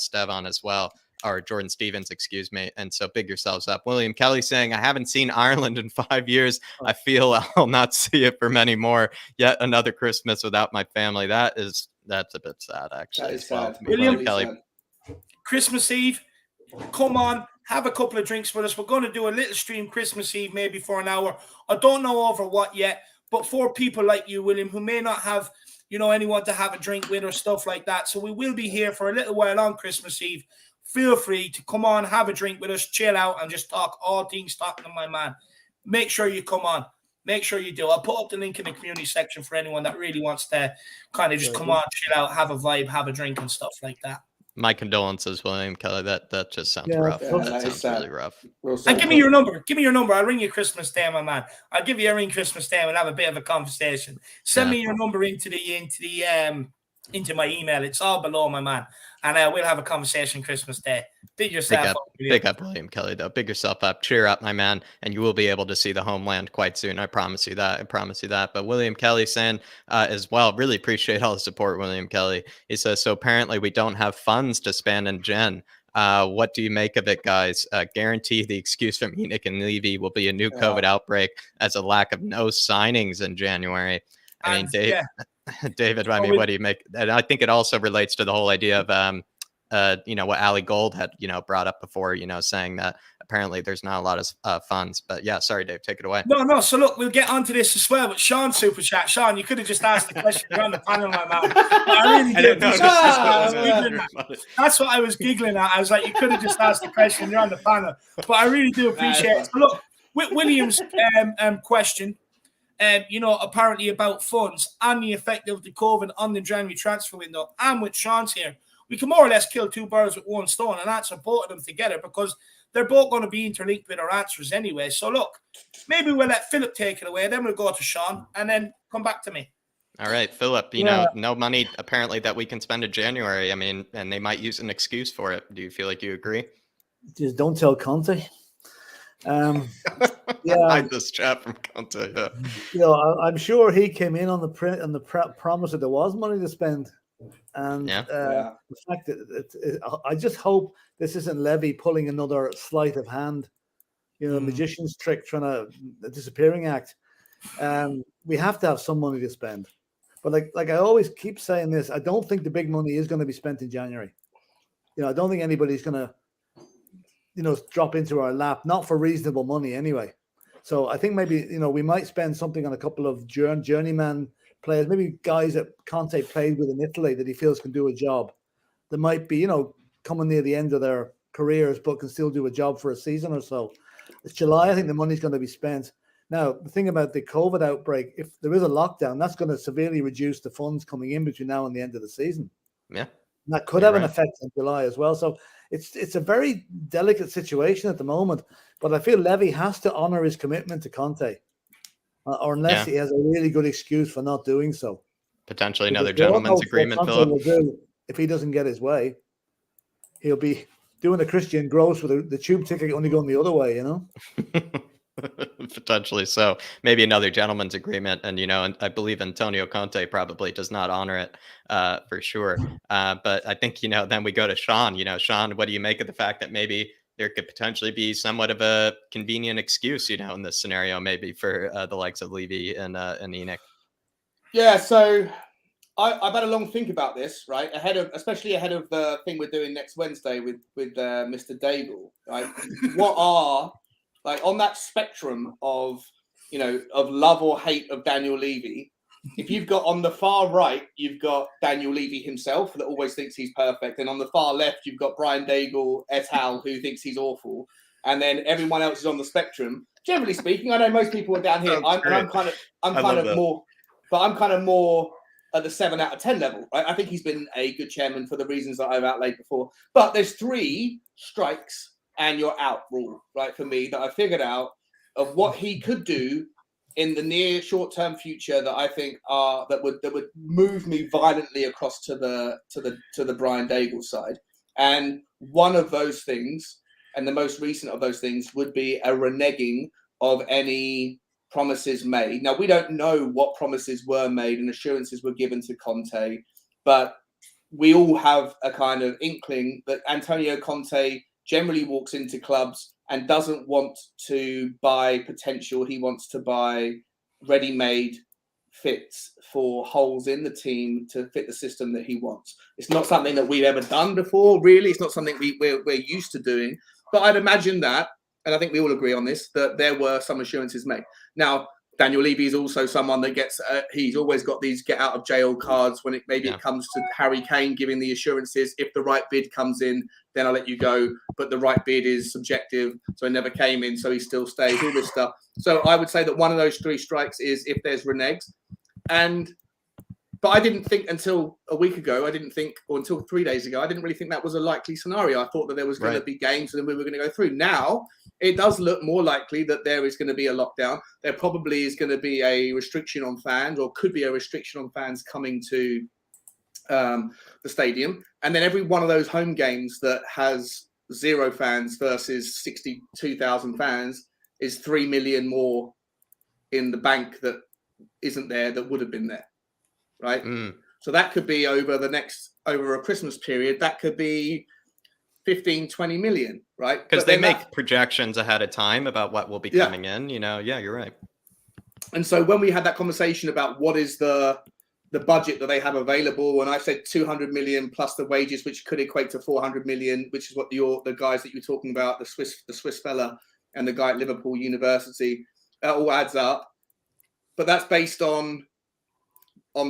Stevan as well, or Jordan Stevens, excuse me. And so big yourselves up. William Kelly saying, I haven't seen Ireland in 5 years. I feel I'll not see it for many more. Yet another Christmas without my family. That is That's a bit sad, actually. That is Well, sad. William Kelly, Christmas Eve, come on, have a couple of drinks with us. We're going to do a little stream Christmas Eve, maybe for an hour. I don't know over what yet, but for people like you, William, who may not have, anyone to have a drink with or stuff like that. So we will be here for a little while on Christmas Eve. Feel free to come on, have a drink with us, chill out, and just talk all things Tottenham, my man. Make sure you come on. Make sure you do. I'll put up the link in the community section for anyone that really wants to kind of just come on, chill out, have a vibe, have a drink and stuff like that. My condolences, William Kelly. That just sounds rough. Yeah, that sounds really rough. And give me your number. Give me your number. I'll ring you Christmas Day, my man. I'll give you a ring Christmas Day and we'll have a bit of a conversation. Send me your number into my email. It's all below, my man. And we'll have a conversation Christmas Day. Big yourself up. Big up, William Kelly, though. Big yourself up. Cheer up, my man. And you will be able to see the homeland quite soon. I promise you that. But William Kelly saying as well, really appreciate all the support, William Kelly. He says, so apparently we don't have funds to spend in Gen. What do you make of it, guys? Guarantee the excuse from Enoch and Levy will be a new COVID outbreak as a lack of no signings in January. I mean, David, I mean, what do you make? And I think it also relates to the whole idea of, what Ali Gold had, brought up before, saying that apparently there's not a lot of funds. But yeah, sorry, Dave, take it away. No. So look, we'll get onto this as well. But Sean Super Chat, Sean, you could have just asked the question. You're on the panel, my man. I really did. That's what I was giggling at. I was like, you could have just asked the question. You're on the panel. But I really do appreciate it. So look, with William's question. Apparently about funds and the effect of the COVID on the January transfer window, and with Sean's here, we can more or less kill two birds with one stone and answer both of them together because they're both going to be interlinked with our answers anyway. So look, maybe we'll let Philip take it away, then we'll go to Sean, and then come back to me. All right, Philip, no money apparently that we can spend in January. I mean, and they might use an excuse for it. Do you feel like you agree? Just don't tell Conte. Hide this chat from Conte. Yeah. I'm sure he came in on the promise that there was money to spend, and the fact that I just hope this isn't Levy pulling another sleight of hand, magician's trick, trying to a disappearing act. We have to have some money to spend, but like I always keep saying this, I don't think the big money is going to be spent in January. I don't think anybody's going to drop into our lap, not for reasonable money anyway. So I think maybe, we might spend something on a couple of journeyman players, maybe guys that Conte played with in Italy that he feels can do a job. That might be, coming near the end of their careers, but can still do a job for a season or so. It's July. I think the money's going to be spent. Now, the thing about the COVID outbreak, if there is a lockdown, that's going to severely reduce the funds coming in between now and the end of the season. Yeah. And that could have an effect in July as well. So it's a very delicate situation at the moment, but I feel Levy has to honor his commitment to Conte, or unless he has a really good excuse for not doing so. Potentially another gentleman's agreement, Philip. If he doesn't get his way, he'll be doing a Christian Gross with the tube ticket only going the other way, Potentially so. Maybe another gentleman's agreement. And, and I believe Antonio Conte probably does not honor it for sure. But I think, then we go to Sean. Sean, what do you make of the fact that maybe there could potentially be somewhat of a convenient excuse, in this scenario, maybe for the likes of Levy and Enoch? Yeah, so I've had a long think about this, right? Especially ahead of the thing we're doing next Wednesday with Mr. Daigle. Right? What are on that spectrum of love or hate of Daniel Levy? If you've got on the far right, you've got Daniel Levy himself that always thinks he's perfect, and on the far left, you've got Brian Daigle et al. Who thinks he's awful, and then everyone else is on the spectrum. Generally speaking, I know most people are down here. I'm kind of more at the 7 out of 10 level. Right? I think he's been a good chairman for the reasons that I've outlaid before. But there's 3 strikes and you're out rule, right? For me, that I figured out of what he could do in the near short-term future that I think that would move me violently across to the Brian Daigle side. And one of those things, and the most recent of those things, would be a reneging of any promises made. Now, we don't know what promises were made and assurances were given to Conte, but we all have a kind of inkling that Antonio Conte generally walks into clubs and doesn't want to buy potential. He wants to buy ready-made fits for holes in the team to fit the system that he wants. It's not something that we've ever done before, really. It's not something we're used to doing. But I'd imagine that, and I think we all agree on this, that there were some assurances made. Now, Daniel Levy is also someone that gets, he's always got these get out of jail cards when it comes to Harry Kane giving the assurances. If the right bid comes in, then I'll let you go. But the right bid is subjective. So it never came in. So he still stays, all this stuff. So I would say that one of those three strikes is if there's reneges. But I didn't think until a week ago, or until 3 days ago, I didn't really think that was a likely scenario. I thought that there was going to be games and then we were going to go through. Now, it does look more likely that there is going to be a lockdown. There probably is going to be a restriction on fans, or could be a restriction on fans coming to the stadium. And then every one of those home games that has 0 fans versus 62,000 fans is 3 million more in the bank that isn't there that would have been there. Right. So that could be over a Christmas period. That could be 15, 20 million. Right. Because they make projections ahead of time about what will be coming in. Yeah, you're right. And so when we had that conversation about what is the budget that they have available, and I said 200 million plus the wages, which could equate to 400 million, which is what the guys that you're talking about, the Swiss fella and the guy at Liverpool University, that all adds up. But that's based on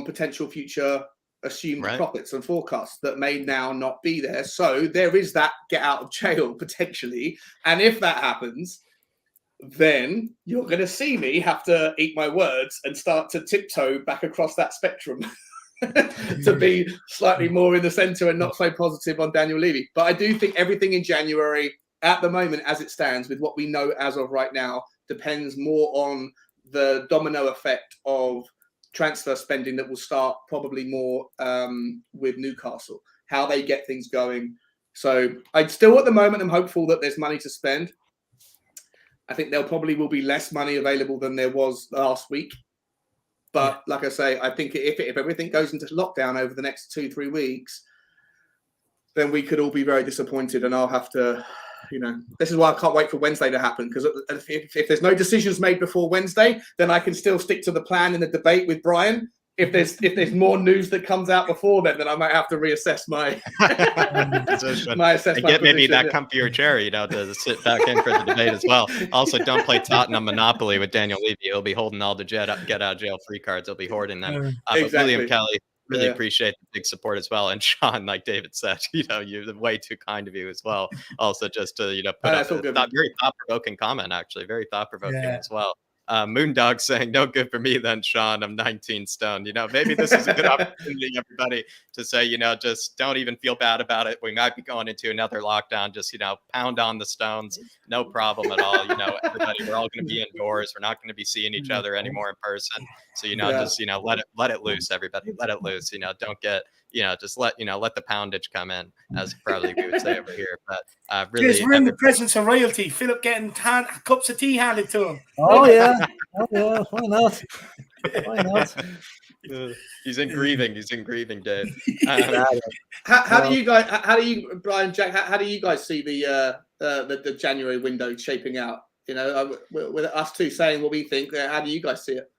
potential future assumed profits and forecasts that may now not be there. So there is that get out of jail potentially. And if that happens, then you're going to see me have to eat my words and start to tiptoe back across that spectrum to be slightly more in the center and not so positive on Daniel Levy. But I do think everything in January at the moment, as it stands with what we know as of right now, depends more on the domino effect of transfer spending that will start probably more with Newcastle, how they get things going. So I'd still at the moment am hopeful that there's money to spend. I think there probably will be less money available than there was last week. But like I say, I think if everything goes into lockdown over the next 2-3 weeks, then we could all be very disappointed, and I'll have to, this is why I can't wait for Wednesday to happen, because if there's no decisions made before Wednesday, then I can still stick to the plan in the debate with Brian. If there's more news that comes out before then I might have to reassess my position. And get maybe that comfier chair, to sit back in for the debate as well. Also, don't play Tottenham Monopoly with Daniel Levy. He'll be holding all the get out of jail free cards. He'll be hoarding them. But William Kelly, really appreciate the big support as well. And Sean, like David said, you're way too kind of you as well. Also, just to put up a very thought-provoking comment, actually, very thought-provoking as well. Moondog saying, no good for me then, Sean. I'm 19 stone. Maybe this is a good opportunity, everybody, to say, just don't even feel bad about it. We might be going into another lockdown. Just, pound on the stones. No problem at all. Everybody, we're all going to be indoors. We're not going to be seeing each other anymore in person. So, just, let it loose, everybody. Let it loose. Don't get, just let the poundage come in, as probably we would say over here. But really, we're in the presence of royalty. Philip getting cups of tea handed to him. Oh yeah, why not? Why not? He's in grieving, Dave. How do you, Brian, Jack? How do you guys see the January window shaping out? With us two saying what we think, how do you guys see it?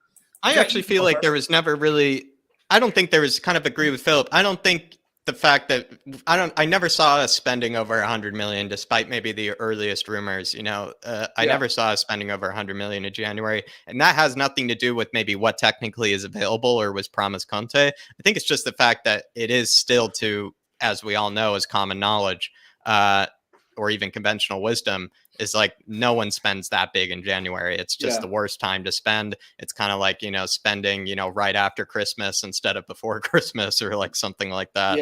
I actually feel like there was never really. I don't think there was, kind of agree with Philip. I don't think the fact that I never saw us spending over 100 million, despite maybe the earliest rumors. I never saw us spending over 100 million in January, and that has nothing to do with maybe what technically is available or was promised Conte. I think it's just the fact that it is still, as we all know, as common knowledge, or even conventional wisdom, is like no one spends that big in January. It's just the worst time to spend. It's kind of like, spending, right after Christmas instead of before Christmas, or like something like that.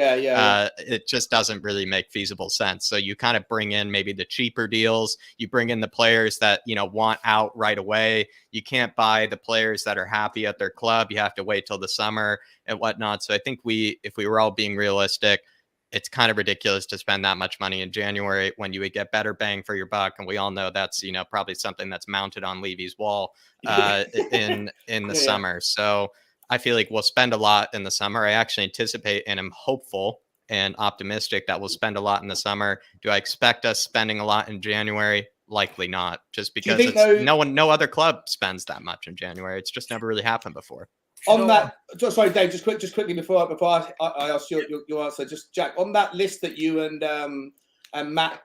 It just doesn't really make feasible sense. So you kind of bring in maybe the cheaper deals. You bring in the players that, want out right away. You can't buy the players that are happy at their club. You have to wait till the summer and whatnot. So I think if we were all being realistic, it's kind of ridiculous to spend that much money in January when you would get better bang for your buck. And we all know that's, probably something that's mounted on Levy's wall in the summer. So I feel like we'll spend a lot in the summer. I actually anticipate and am hopeful and optimistic that we'll spend a lot in the summer. Do I expect us spending a lot in January? Likely not, just because no other club spends that much in January. It's just never really happened before. On that, sorry, Dave, just quickly before I ask your answer, just Jack, on that list that you and Matt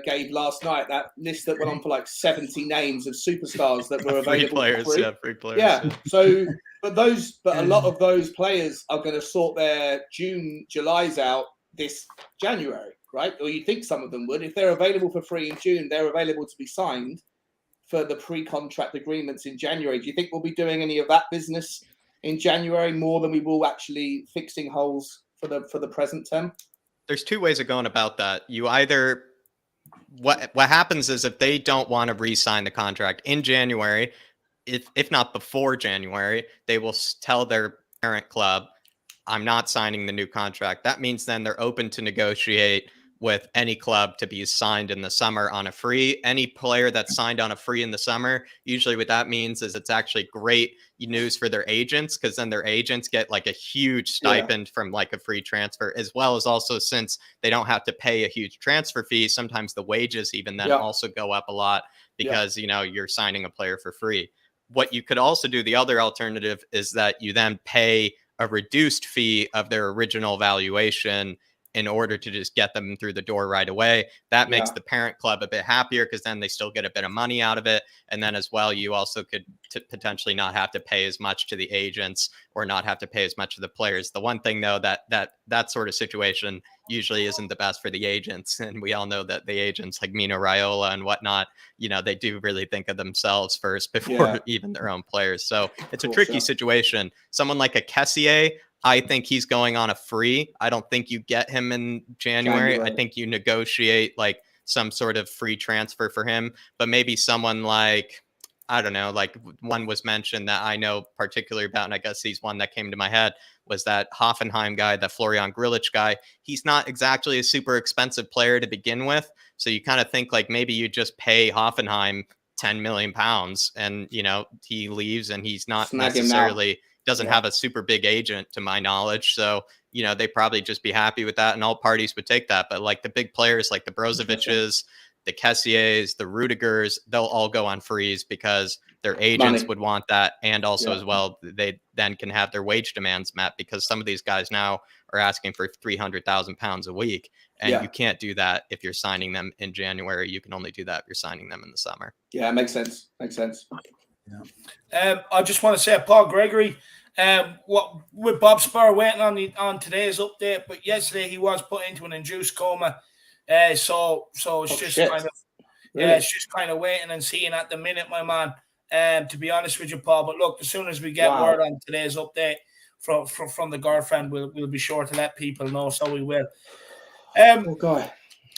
gave last night, that list that went on for like 70 names of superstars that were available players, for free. yeah, free players. Yeah. So, but a lot of those players are going to sort their Julys out this January, right? Or you think some of them would. If they're available for free in June, they're available to be signed for the pre-contract agreements in January. Do you think we'll be doing any of that business in January more than we will actually fixing holes for the present term? There's two ways of going about that. You either what happens is if they don't want to re-sign the contract in January, if not before January, they will tell their parent club, I'm not signing the new contract. That means then they're open to negotiate with any club to be signed in the summer on a free. Any player that's signed on a free in the summer, usually what that means is it's actually great news for their agents, because then their agents get like a huge stipend from like a free transfer, as well as also, since they don't have to pay a huge transfer fee, sometimes the wages even then also go up a lot because, you know, you're signing a player for free. What you could also do, the other alternative, is that you then pay a reduced fee of their original valuation in order to just get them through the door right away. That makes the parent club a bit happier, because then they still get a bit of money out of it. And then as well, you also could potentially not have to pay as much to the agents or not have to pay as much to the players. The one thing, though, that sort of situation usually isn't the best for the agents. And we all know that the agents like Mino Raiola and whatnot, you know, they do really think of themselves first before even their own players. So it's a tricky situation. Someone like a Kessié, I think he's going on a free. I don't think you get him in January. I think you negotiate like some sort of free transfer for him. But maybe someone like, I don't know, like one was mentioned that I know particularly about, and I guess he's one that came to my head, was that Hoffenheim guy, that Florian Grillitsch guy. He's not exactly a super expensive player to begin with. So you kind of think like maybe you just pay Hoffenheim 10 million pounds and, you know, he leaves and he's not necessarily doesn't have a super big agent to my knowledge. So, you know, they probably just be happy with that and all parties would take that. But like the big players like the Brozoviches, the Kessiés, the Rudigers, they'll all go on freeze because their agents would want that. And also as well, they then can have their wage demands met, because some of these guys now are asking for £300,000 a week. And you can't do that if you're signing them in January. You can only do that if you're signing them in the summer. Yeah, it makes sense. Makes sense. I just want to say, Paul Gregory, what with Bob Spur waiting on today's update, but yesterday he was put into an induced coma. So it's just kind of it's just kind of waiting and seeing at the minute, my man. To be honest with you, Paul. But look, as soon as we get word on today's update from the girlfriend, we'll be sure to let people know. So we will.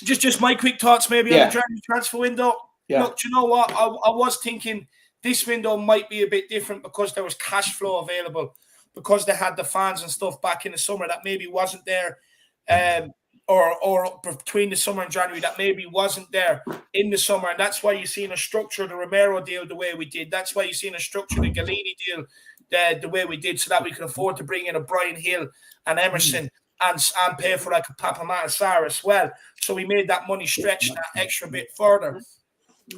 Just my quick thoughts maybe on the January transfer window. Look, do you know what? I was thinking this window might be a bit different because there was cash flow available, because they had the fans and stuff back in the summer that maybe wasn't there, or between the summer and January that maybe wasn't there in the summer. And that's why you've seen a structure the Romero deal the way we did. That's why you've seen a structure the Galini deal the way we did, so that we could afford to bring in a Brian Hill and Emerson and pay for like a Papa Sarr as well. So we made that money stretch that extra bit further.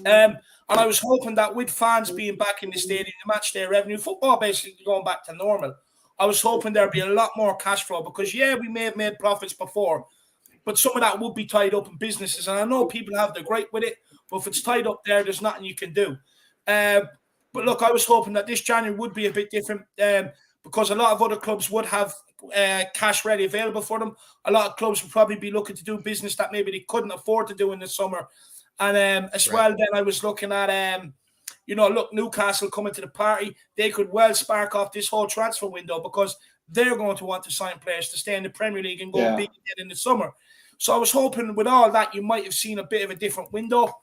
And I was hoping that with fans being back in the stadium, the match day revenue, football basically going back to normal, I was hoping there'd be a lot more cash flow, because, we may have made profits before, but some of that would be tied up in businesses. And I know people have their gripe with it, but if it's tied up there's nothing you can do. But look, I was hoping that this January would be a bit different, because a lot of other clubs would have cash ready available for them. A lot of clubs would probably be looking to do business that maybe they couldn't afford to do in the summer. And well, then I was looking at, Newcastle coming to the party. They could well spark off this whole transfer window, because they're going to want to sign players to stay in the Premier League and go big again in the summer. So I was hoping with all that, you might have seen a bit of a different window.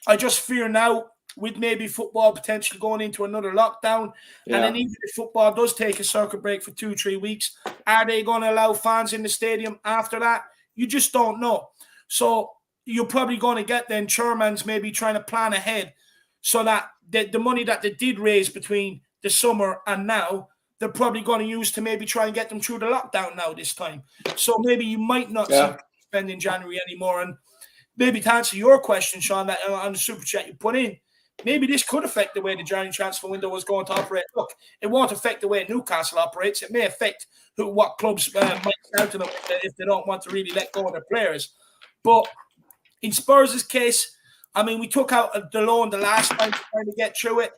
I just fear now, with maybe football potentially going into another lockdown, and then even if football does take a circuit break for 2-3 weeks, are they going to allow fans in the stadium after that? You just don't know. So you're probably going to get then chairmans maybe trying to plan ahead, so that the money that they did raise between the summer and now, they're probably going to use to maybe try and get them through the lockdown now this time. So maybe you might not see spend in January anymore. And maybe to answer your question, Sean, that on the super chat you put in, maybe this could affect the way the January transfer window was going to operate. Look, it won't affect the way Newcastle operates. It may affect what clubs might start to them if they don't want to really let go of their players. But in Spurs' case, I mean, we took out the loan the last time trying to get through it.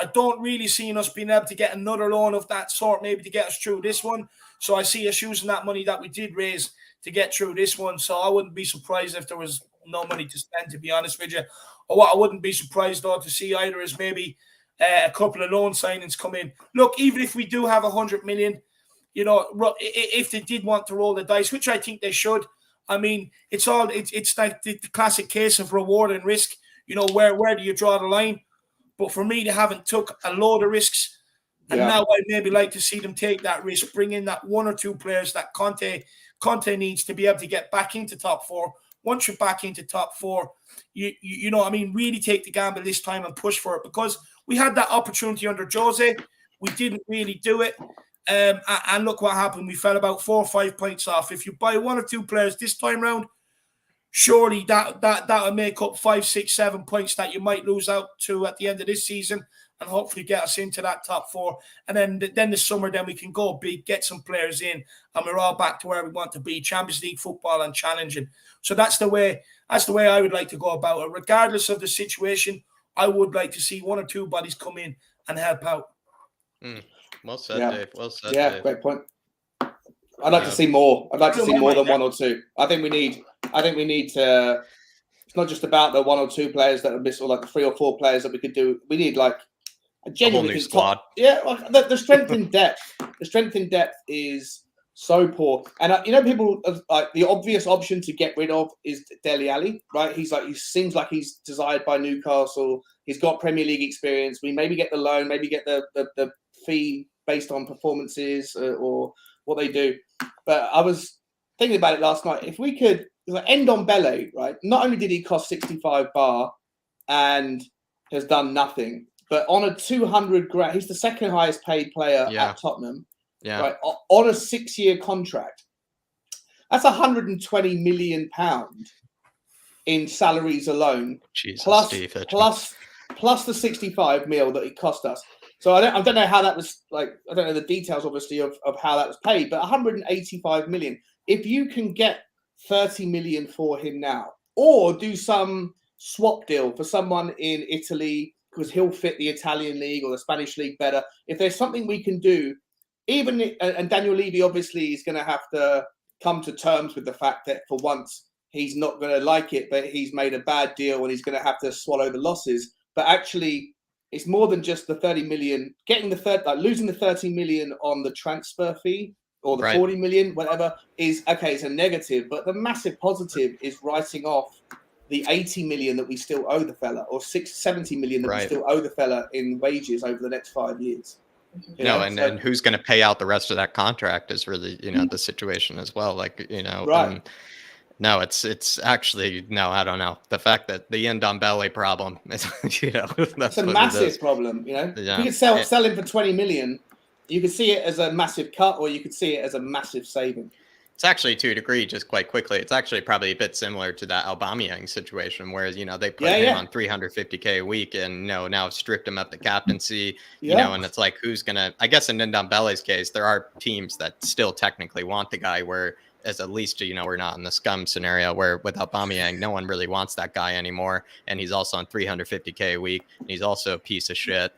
I don't really see us being able to get another loan of that sort, maybe to get us through this one. So I see us using that money that we did raise to get through this one. So I wouldn't be surprised if there was no money to spend, to be honest with you. Or what I wouldn't be surprised, though, to see either is maybe a couple of loan signings come in. Look, even if we do have 100 million, you know, if they did want to roll the dice, which I think they should, I mean, it's like the classic case of reward and risk. You know, where do you draw the line? But for me, they haven't took a load of risks. And now I'd maybe like to see them take that risk, bring in that one or two players that Conte needs to be able to get back into top four. Once you're back into top four, you know, I mean, really take the gamble this time and push for it, because we had that opportunity under Jose. We didn't really do it. And look what happened. We fell about 4 or 5 points off. If you buy one or two players this time round, surely that will make up 5, 6, 7 points that you might lose out to at the end of this season, and hopefully get us into that top four. And then this summer, then we can go big, get some players in, and we're all back to where we want to be: Champions League football and challenging. So that's the way I would like to go about it. Regardless of the situation, I would like to see one or two bodies come in and help out. Well said, Dave. Well said, Dave. Great point. I'd like to see more. I'd like to see more than one or two. I think we need to. It's not just about the one or two players that are missed, or like the 3 or 4 players that we could do. We need like a genuine new squad. The strength in depth. The strength in depth is so poor. And you know, people like the obvious option to get rid of is Dele Alli, right? He seems like he's desired by Newcastle. He's got Premier League experience. We maybe get the loan, maybe get the fee based on performances or what they do. But I was thinking about it last night. If we could end on Ndombele, right? Not only did he cost 65 bar and has done nothing, but on a 200 grand, he's the second highest paid player at Tottenham. Yeah. Right, on a 6-year contract. That's £120 million in salaries alone. Jesus, plus the 65 mil that it cost us. So I don't know how that was like. I don't know the details, obviously, of how that was paid. But 185 million. If you can get 30 million for him now, or do some swap deal for someone in Italy because he'll fit the Italian league or the Spanish league better. If there's something we can do. And Daniel Levy obviously is going to have to come to terms with the fact that for once he's not going to like it, but he's made a bad deal and he's going to have to swallow the losses. But actually, it's more than just the 30 million. Losing the 30 million on the transfer fee or the 40 million, whatever, is okay. It's a negative, but the massive positive is writing off the 80 million that we still owe the fella, or 70 million that we still owe the fella in wages over the next 5 years. And who's going to pay out the rest of that contract is really, the situation as well. Like, no, it's actually, no, I don't know. The fact that the Ndombele problem is, that's a massive problem. You could sell him for 20 million. You could see it as a massive cut, or you could see it as a massive saving. It's actually, to a degree, just quite quickly, it's actually probably a bit similar to that Aubameyang situation, whereas, they put him on 350K a week and, now stripped him up the captaincy, and it's like, who's going to, I guess in Ndombele's case, there are teams that still technically want the guy, where as at least, we're not in the scum scenario where with Aubameyang, no one really wants that guy anymore. And he's also on 350K a week. And he's also a piece of shit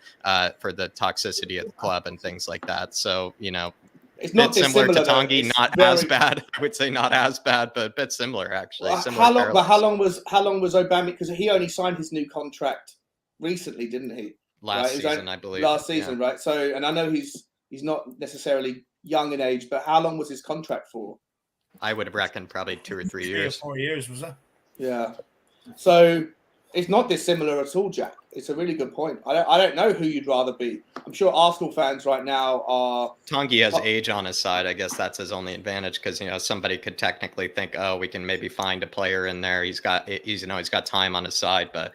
for the toxicity of the club and things like that. So, it's not similar to Tanguy, as bad. I would say not as bad, but a bit similar actually. How long was Aubameyang? Because he only signed his new contract recently, didn't he? Last season, I believe. Last season, right? So, and I know he's not necessarily young in age, but how long was his contract for? I would have reckoned probably 2 or 3 years. 4 years, was that? Yeah. So it's not dissimilar at all, Jack. It's a really good point. I don't know who you'd rather be. I'm sure Arsenal fans right now are. Tanguy has age on his side. I guess that's his only advantage, because somebody could technically think, oh, we can maybe find a player in there. He's got time on his side, but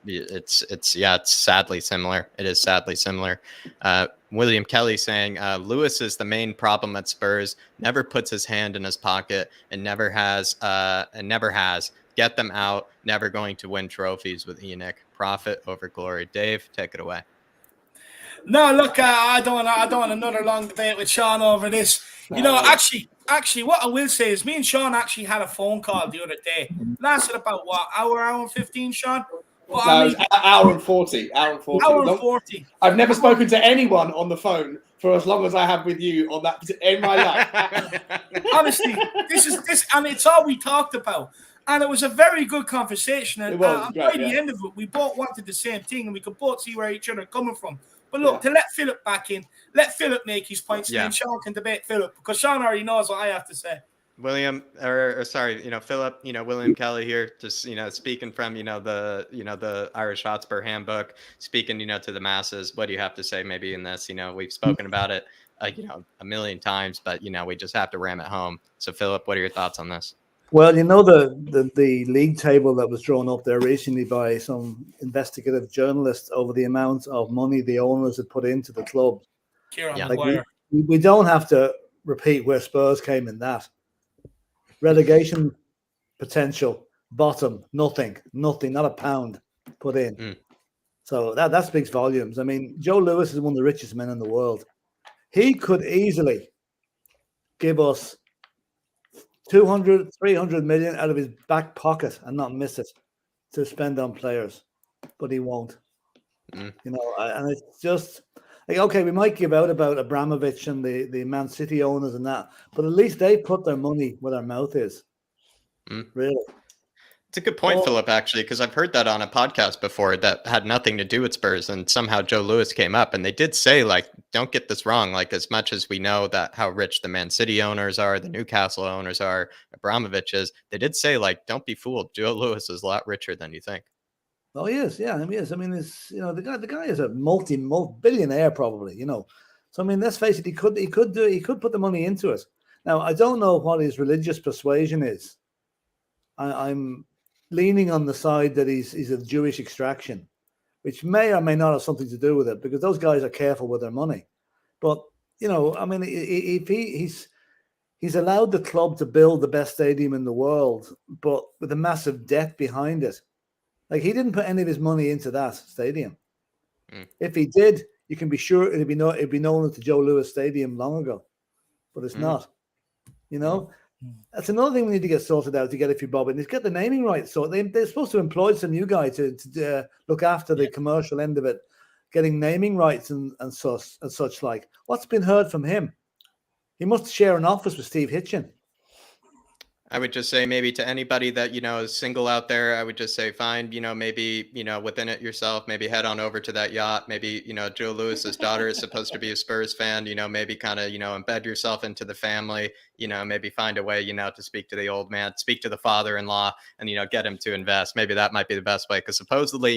it's sadly similar. It is sadly similar. William Kelly saying Lewis is the main problem at Spurs. Never puts his hand in his pocket and never has. get them out. Never going to win trophies with ENIC. Profit over glory. Dave, take it away. No, look, I don't want another long debate with Sean over this. You know, actually, what I will say is, me and Sean actually had a phone call the other day. Lasted about what, hour and 15, Sean? But no, it was hour and 40. Hour and 40. Hour and 40. I've never spoken to anyone on the phone for as long as I have with you on that in my life. Honestly, this, and it's all we talked about. And it was a very good conversation. And by the end of it, we both wanted the same thing, and we could both see where each other are coming from. But look, to let Philip back in, let Philip make his points, and then Sean can debate Philip, because Sean already knows what I have to say. William, or sorry, Philip, William Kelly here, just, speaking from, the Irish Hotspur handbook, speaking, to the masses. What do you have to say maybe in this? We've spoken about it, a million times, but, we just have to ram it home. So, Philip, what are your thoughts on this? Well, the league table that was drawn up there recently by some investigative journalists over the amount of money the owners had put into the club. We don't have to repeat where Spurs came in that. Relegation potential, bottom, nothing, not a pound put in. So that speaks volumes. I mean, Joe Lewis is one of the richest men in the world. He could easily give us 200, 300 million out of his back pocket and not miss it to spend on players, but he won't. And it's just like, okay, we might give out about Abramovich and the Man City owners and that, but at least they put their money where their mouth is. Really. It's a good point, Philip, actually, because I've heard that on a podcast before that had nothing to do with Spurs, and somehow Joe Lewis came up, and they did say, like, don't get this wrong, like, as much as we know that how rich the Man City owners are, the Newcastle owners are, Abramovich is, they did say, like, don't be fooled, Joe Lewis is a lot richer than you think. Oh, he is, yeah, he is. I mean, it's, the guy is a multi-billionaire probably, So I mean, let's face it, he could put the money into it. Now, I don't know what his religious persuasion is. I'm leaning on the side that he's of Jewish extraction, which may or may not have something to do with it, because those guys are careful with their money. But, I mean, if he's allowed the club to build the best stadium in the world, but with a massive debt behind it. Like, he didn't put any of his money into that stadium. If he did, you can be sure it'd be known as the Joe Lewis Stadium long ago, but it's not. That's another thing we need to get sorted out to get a few bob in. Is get the naming rights. So they're supposed to employ some new guy to look after the commercial end of it, getting naming rights and such like. What's been heard from him? He must share an office with Steve Hitchen. I would just say maybe to anybody that, is single out there, I would just say, find, maybe, within it yourself, maybe head on over to that yacht. Maybe, Joe Lewis's daughter is supposed to be a Spurs fan, maybe kind of, embed yourself into the family, maybe find a way, to speak to the old man, speak to the father-in-law and, get him to invest. Maybe that might be the best way, because supposedly,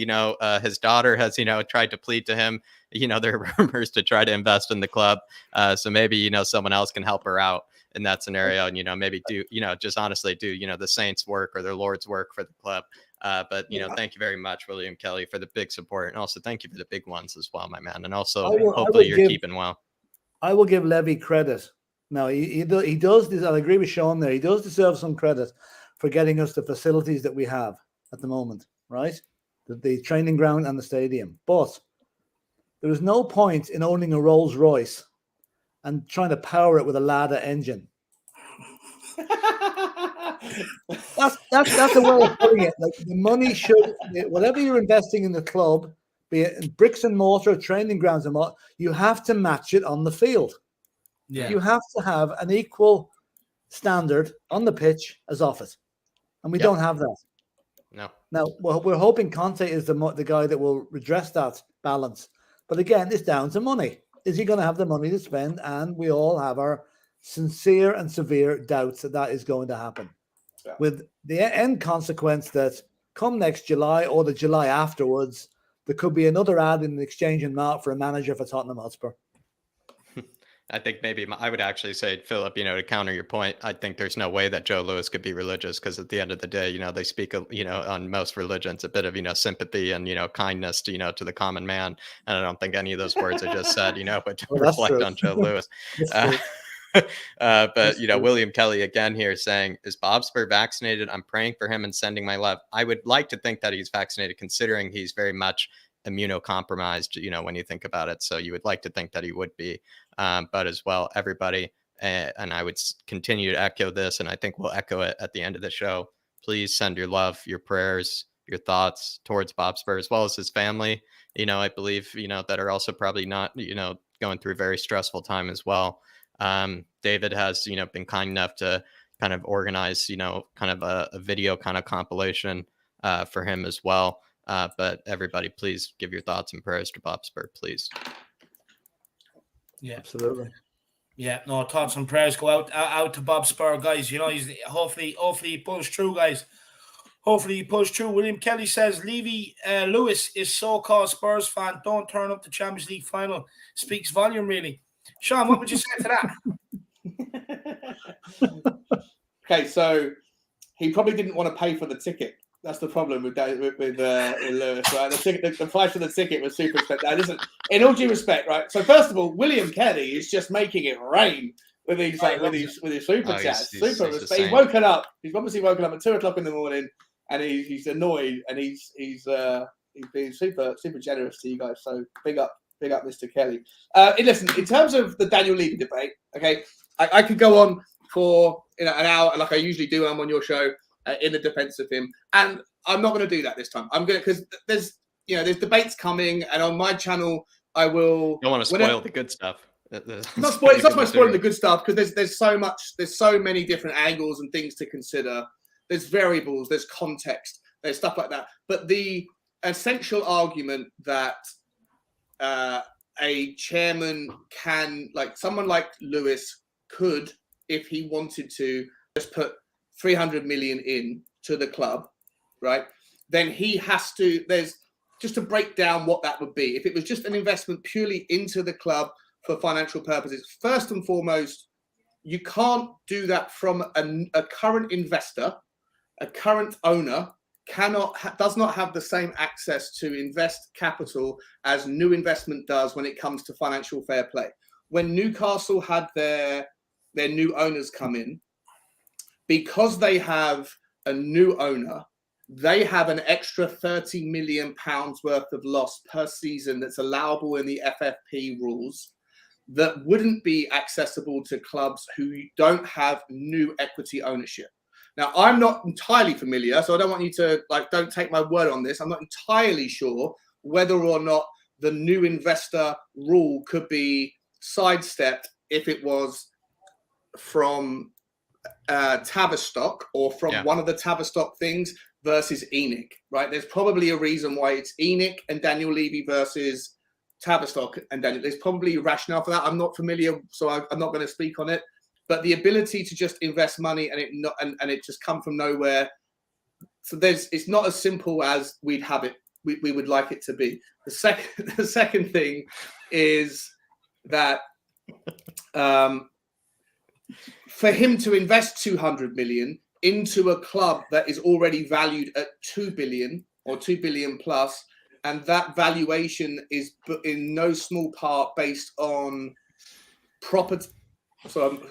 his daughter has, tried to plead to him, there are rumors to try to invest in the club. So maybe, someone else can help her out in that scenario, and maybe do just honestly do the Saints work or their Lord's work for the club. But thank you very much, William Kelly, for the big support, and also thank you for the big ones as well, my man. And also hopefully you're keeping well. I will give Levy credit. Now he does this. I agree with Sean there. He does deserve some credit for getting us the facilities that we have at the moment, right? The training ground and the stadium. But there is no point in owning a Rolls Royce and trying to power it with a Lada engine. That's the way of putting it. Like, the money should, whatever you're investing in the club, be it in bricks and mortar, training grounds and what, you have to match it on the field. Yeah. You have to have an equal standard on the pitch as off it. And we don't have that. No. Now, we're hoping Conte is the guy that will redress that balance. But again, it's down to money. Is he going to have the money to spend? And we all have our sincere and severe doubts that is going to happen. Yeah. With the end consequence that come next July or the July afterwards, there could be another ad in the exchange and mart for a manager for Tottenham Hotspur. I think maybe I would actually say, Philip, to counter your point, I think there's no way that Joe Lewis could be religious, because at the end of the day, they speak, on most religions, a bit of, sympathy and, kindness to, to the common man. And I don't think any of those words I just said, would reflect on Joe Lewis. But, you know, William Kelly again here saying, is Bob Spur vaccinated? I'm praying for him and sending my love. I would like to think that he's vaccinated, considering he's very much immunocompromised, you know, when you think about it. So you would like to think that he would be. But as well, everybody, and I would continue to echo this, and I think we'll echo it at the end of the show. Please send your love, your prayers, your thoughts towards Bob Spur, as well as his family. You know, I believe, you know, that are also probably not, you know, going through a very stressful time as well. David has, you know, been kind enough to kind of organize, you know, kind of a video kind of compilation for him as well. But everybody, please give your thoughts and prayers to Bob Spur, please. Yeah, absolutely. Yeah, no, thoughts and prayers go out to Bob Spur, guys. You know, he's hopefully he pulls through, guys. Hopefully he pulls through. William Kelly says Levy Lewis is so-called Spurs fan. Don't turn up the Champions League final. Speaks volume, really. Sean, what would you say to that? Okay, so he probably didn't want to pay for the ticket. That's the problem with Lewis, right? The price for the ticket was super expensive. Now, listen, in all due respect, right? So first of all, William Kelly is just making it rain with his super chats. Super respect. He's woken up. He's obviously woken up at 2:00 in the morning, and he's annoyed, and he's being super generous to you guys. So big up, Mr. Kelly. Listen, in terms of the Daniel Levy debate, okay, I could go on for an hour like I usually do. I'm on your show. In the defense of him, and I'm not going to do that this time. I'm going to, because there's debates coming, and on my channel I will. You don't want to spoil the good stuff. It's not spoiling the good stuff, because there's so many different angles and things to consider. There's variables, there's context, there's stuff like that. But the essential argument that a chairman can, like someone like Lewis could, if he wanted to, just put 300 million in to the club, right? Then he has to, there's just to break down what that would be. If it was just an investment purely into the club for financial purposes, first and foremost, you can't do that from a current investor. A current owner does not have the same access to invest capital as new investment does when it comes to financial fair play. When Newcastle had their new owners come in, because they have a new owner, they have an extra £30 million worth of loss per season that's allowable in the FFP rules that wouldn't be accessible to clubs who don't have new equity ownership. Now, I'm not entirely familiar, so I don't want you to, don't take my word on this. I'm not entirely sure whether or not the new investor rule could be sidestepped if it was from Tavistock or from one of the Tavistock things versus ENIC, right? There's probably a reason why it's ENIC and Daniel Levy versus Tavistock and Daniel. There's probably a rationale for that. I'm not familiar, so I'm not going to speak on it. But the ability to just invest money and it just come from nowhere. So it's not as simple as we'd have it. We would like it to be. The second thing is that for him to invest 200 million into a club that is already valued at 2 billion or 2 billion plus, and that valuation is in no small part based on property. So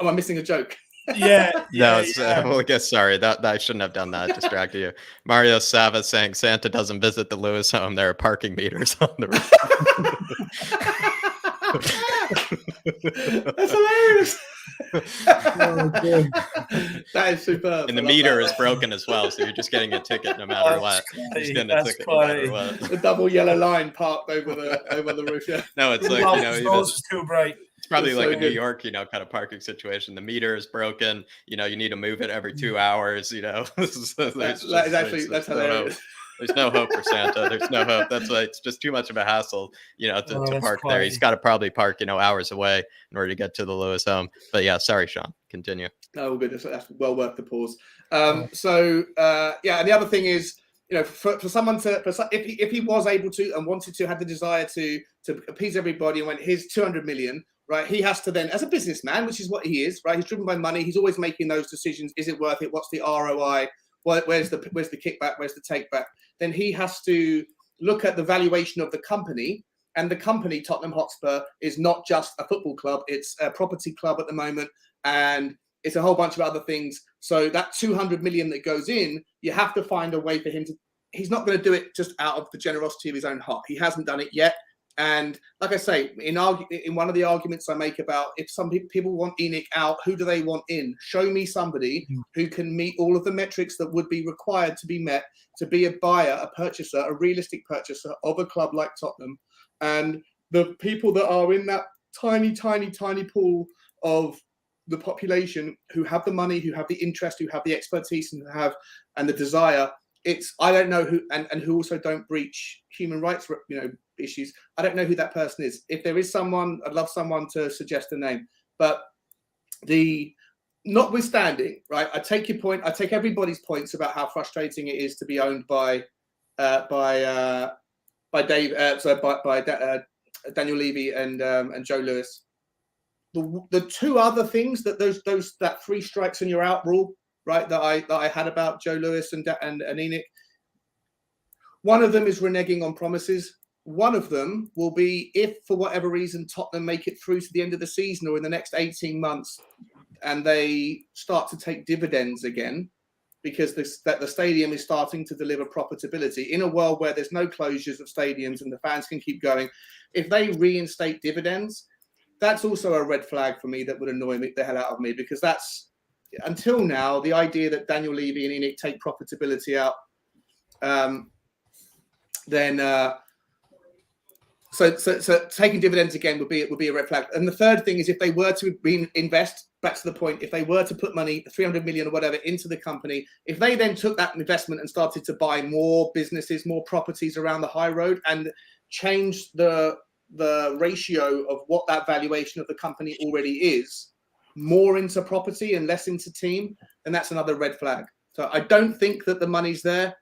am I missing a joke? Well, I guess, sorry, that I shouldn't have done that. Distracted you. Mario Sava saying Santa doesn't visit the Lewis home. There are parking meters on the roof. That's hilarious. That is superb. And the meter is broken as well, so you're just getting a ticket no matter what. You're just getting a ticket no matter what. The double yellow line parked over the roof. Yeah. No, it's like, it's too bright. It's probably like a New York, kind of parking situation. The meter is broken. You need to move it every 2 hours. That's hilarious. There's no hope for Santa. There's no hope. That's why it's just too much of a hassle, to park there. He's got to probably park, hours away in order to get to the Lewis home. But yeah, sorry, Sean. Continue. No, good. That's well worth the pause. And the other thing is, for someone to, if he was able to and wanted to, had the desire to appease everybody and went, here's 200 million, right? He has to then, as a businessman, which is what he is, right? He's driven by money. He's always making those decisions. Is it worth it? What's the ROI? Where's the kickback? Where's the take back? Then he has to look at the valuation of the company And the company, Tottenham Hotspur, is not just a football club. It's a property club at the moment. And it's a whole bunch of other things. So that 200 million that goes in, you have to find a way for him to, he's not going to do it just out of the generosity of his own heart. He hasn't done it yet. And like I say, in one of the arguments I make about if some people want ENIC out, who do they want in? Show me somebody who can meet all of the metrics that would be required to be met to be a buyer, a purchaser, a realistic purchaser of a club like Tottenham. And the people that are in that tiny, tiny, tiny pool of the population who have the money, who have the interest, who have the expertise, and the desire. I don't know who, and who also don't breach human rights, issues. I don't know who that person is. If there is someone, I'd love someone to suggest a name. But notwithstanding, right? I take your point. I take everybody's points about how frustrating it is to be owned by Daniel Levy and Joe Lewis. The two other things that 3 strikes and you're out rule, right? That I had about Joe Lewis and ENIC. One of them is reneging on promises. One of them will be if, for whatever reason, Tottenham make it through to the end of the season or in the next 18 months, and they start to take dividends again, because the stadium is starting to deliver profitability in a world where there's no closures of stadiums and the fans can keep going. If they reinstate dividends, that's also a red flag for me that would annoy the hell out of me, because that's, until now, the idea that Daniel Levy and ENIC take profitability out, so taking dividends again would be a red flag. And the third thing is if they were to invest, back to the point, if they were to put money, 300 million or whatever, into the company, if they then took that investment and started to buy more businesses, more properties around the high road, and change the ratio of what that valuation of the company already is, more into property and less into team, then that's another red flag. So I don't think that the money's there.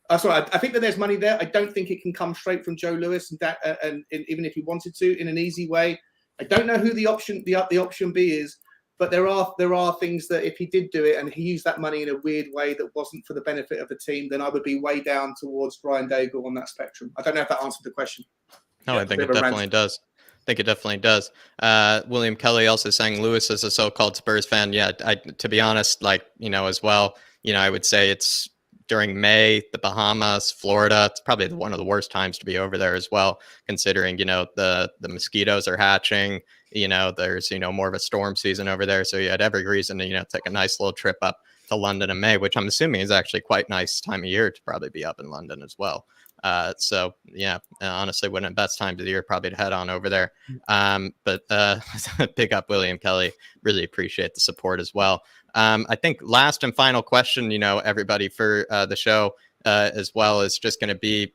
I think that there's money there. I don't think it can come straight from Joe Lewis, and even if he wanted to, in an easy way. I don't know who the option B is, but there are things that if he did do it and he used that money in a weird way that wasn't for the benefit of the team, then I would be way down towards Brian Daigle on that spectrum. I don't know if that answered the question. No, I think it definitely does. William Kelly also saying Lewis is a so-called Spurs fan. Yeah, to be honest, as well, I would say it's during May, the Bahamas, Florida. It's probably one of the worst times to be over there as well, considering, the mosquitoes are hatching, there's, more of a storm season over there. So you had every reason to, take a nice little trip up to London in May, which I'm assuming is actually quite nice time of year to probably be up in London as well. So yeah, honestly, one of the best times of the year probably to head on over there. But big up William Kelly. Really appreciate the support as well. I think last and final question, everybody, for the show as well, is just going to be,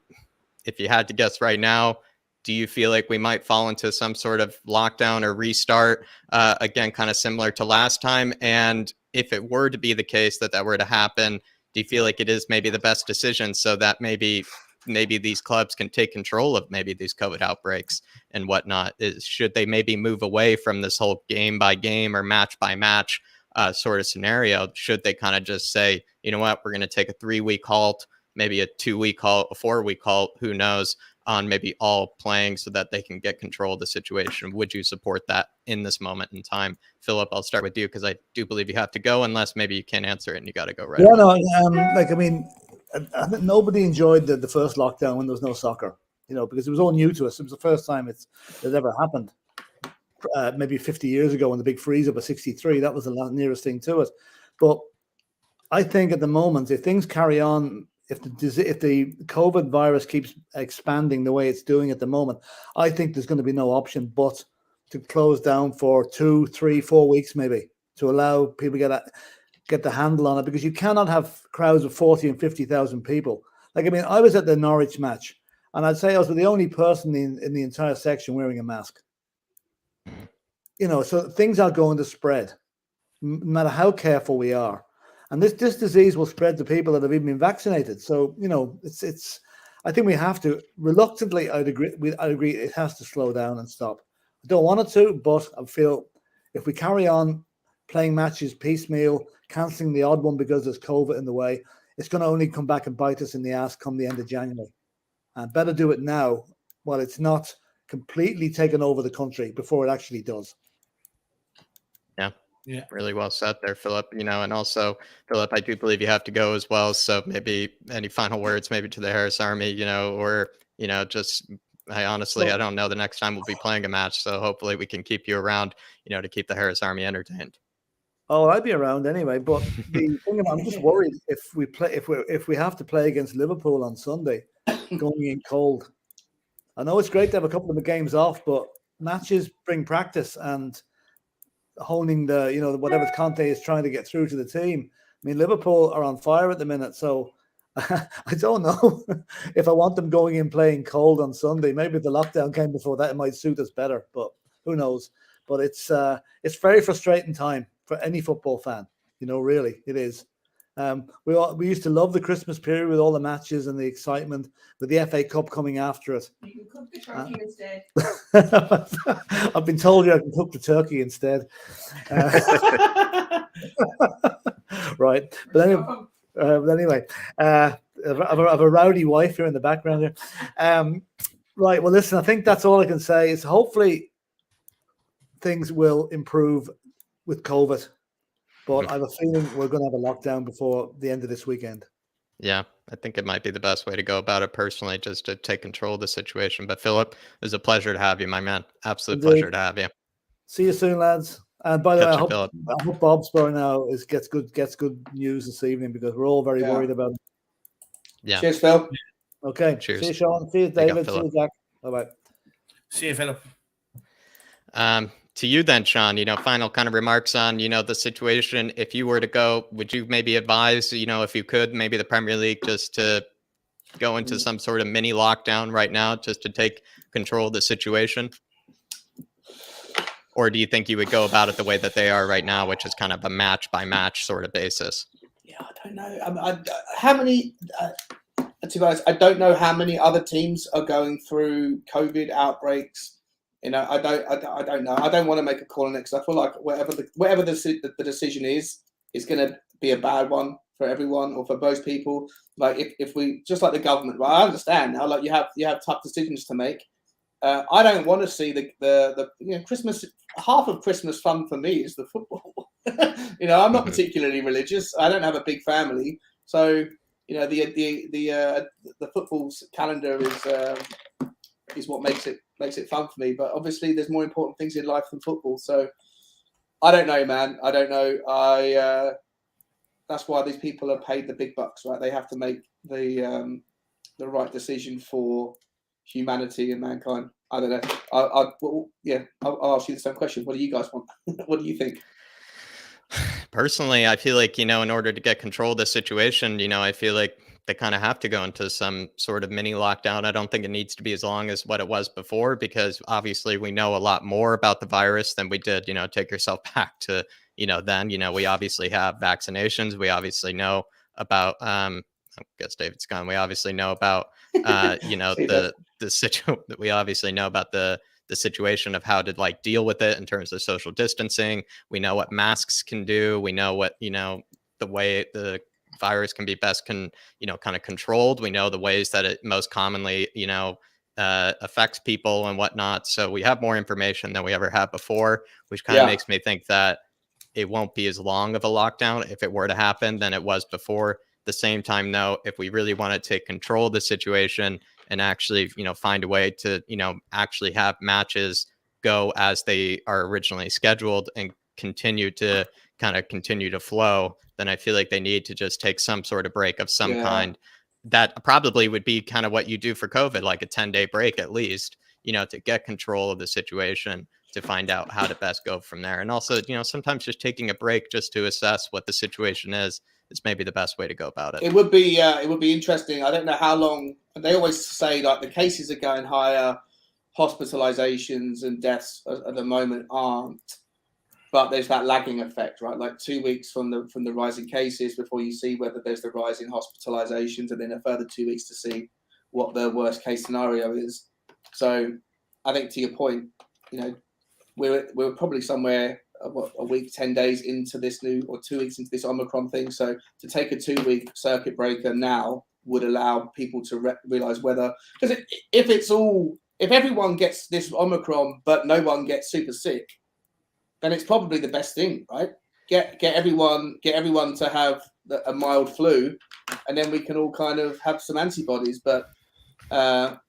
if you had to guess right now, do you feel like we might fall into some sort of lockdown or restart again, kind of similar to last time? And if it were to be the case that were to happen, do you feel like it is maybe the best decision so that maybe these clubs can take control of maybe these COVID outbreaks and whatnot? Should they maybe move away from this whole game by game or match by match sort of scenario? Should they kind of just say, you know what, we're going to take a 3-week halt, maybe a 2-week halt, a 4-week halt, who knows, on maybe all playing so that they can get control of the situation? Would you support that in this moment in time? Philip, I'll start with you because I do believe you have to go, unless maybe you can't answer it and you got to go right away. I think nobody enjoyed the first lockdown when there was no soccer, because it was all new to us. It was the first time it ever happened. Maybe 50 years ago when the big freeze up of 63, that was the nearest thing to it. But I think at the moment, if things carry on, if the COVID virus keeps expanding the way it's doing at the moment, I think there's going to be no option but to close down for 2, 3, 4 weeks, maybe, to allow people to get the handle on it, because you cannot have crowds of 40 and 50,000 people. I was at the Norwich match, and I'd say I was the only person in the entire section wearing a mask. So things are going to spread, no matter how careful we are. And this disease will spread to people that have even been vaccinated. So, it's. I think we have to, reluctantly, I'd agree it has to slow down and stop. I don't want it to, but I feel if we carry on playing matches piecemeal, cancelling the odd one because there's COVID in the way, it's going to only come back and bite us in the ass come the end of January. And better do it now while it's not completely taken over the country before it actually does. Yeah, really well said there, Philip. And also, Philip, I do believe you have to go as well. So maybe any final words, maybe to the Harris Army, or just I don't know the next time we'll be playing a match. So hopefully we can keep you around, to keep the Harris Army entertained. Oh, I'll be around anyway. But the thing I'm just worried if we have to play against Liverpool on Sunday, going in cold. I know it's great to have a couple of the games off, but matches bring practice and honing the whatever Conte is trying to get through to the team. I mean, Liverpool are on fire at the minute, so I don't know if I want them going in playing cold on Sunday. Maybe if the lockdown came before that, it might suit us better, but who knows? But it's very frustrating time for any football fan. Really, it is. We used to love the Christmas period with all the matches and the excitement, with the FA Cup coming after it. You can cook the turkey instead. I've been told I can cook the turkey instead. Right, but anyway, I have a rowdy wife here in the background here. Right, well, listen, I think that's all I can say. Is hopefully things will improve with COVID. But I have a feeling we're going to have a lockdown before the end of this weekend. Yeah, I think it might be the best way to go about it personally, just to take control of the situation. But Philip, it was a pleasure to have you, my man. Absolute pleasure to have you. See you soon, lads. And by the way, I hope Bob Spur now gets good news this evening, because we're all very worried about him. Yeah. Cheers, Phil. Okay. Cheers. See you, Sean. See you, David. See you, Jack. Bye-bye. See you, Philip. To you then, Sean, final kind of remarks on, the situation. If you were to go, would you maybe advise, if you could, maybe the Premier League just to go into some sort of mini lockdown right now, just to take control of the situation? Or do you think you would go about it the way that they are right now, which is kind of a match by match sort of basis? Yeah, I don't know. How many, to be honest, I don't know how many other teams are going through COVID outbreaks. I don't know. I don't want to make a call on it, because I feel like whatever the decision is going to be a bad one for everyone, or for most people. Like if we, just like the government, right? I understand now. Like you have tough decisions to make. I don't want to see the Christmas. Half of Christmas fun for me is the football. I'm not particularly religious. I don't have a big family, so the football calendar is what makes it fun for me. But obviously there's more important things in life than football. So I don't know, man. I don't know. That's why these people are paid the big bucks, right? They have to make the right decision for humanity and mankind. I don't know. I'll ask you the same question. What do you guys want? What do you think? Personally, I feel like, in order to get control of the situation, I feel like they kind of have to go into some sort of mini lockdown. I don't think it needs to be as long as what it was before, because obviously we know a lot more about the virus than we did, take yourself back to, then, we obviously have vaccinations. We obviously know about, I guess David's gone. We obviously know about, we obviously know about the situation of how to deal with it in terms of social distancing. We know what masks can do. We know what, the way the virus can be best kind of controlled. We know the ways that it most commonly, affects people and whatnot. So we have more information than we ever had before, which kind of makes me think that it won't be as long of a lockdown if it were to happen than it was before. At the same time, though, if we really want to take control of the situation and actually, find a way to, actually have matches go as they are originally scheduled and continue to flow, then I feel like they need to just take some sort of break of some kind. That probably would be kind of what you do for COVID, like a 10-day break at least, to get control of the situation, to find out how to best go from there. And also, sometimes just taking a break just to assess what the situation is maybe the best way to go about it. It would be interesting. I don't know how long. They always say the cases are going higher, hospitalizations and deaths at the moment aren't. But there's that lagging effect, right? Like 2 weeks from the rising cases before you see whether there's the rise in hospitalizations, and then a further 2 weeks to see what the worst case scenario is. So I think, to your point, we're probably somewhere a week, 10 days into this or 2 weeks into this Omicron thing. So to take a 2-week circuit breaker now would allow people to realize whether, because if it's all if everyone gets this Omicron, but no one gets super sick, then it's probably the best thing, right? Get everyone to have a mild flu, and then we can all kind of have some antibodies. But to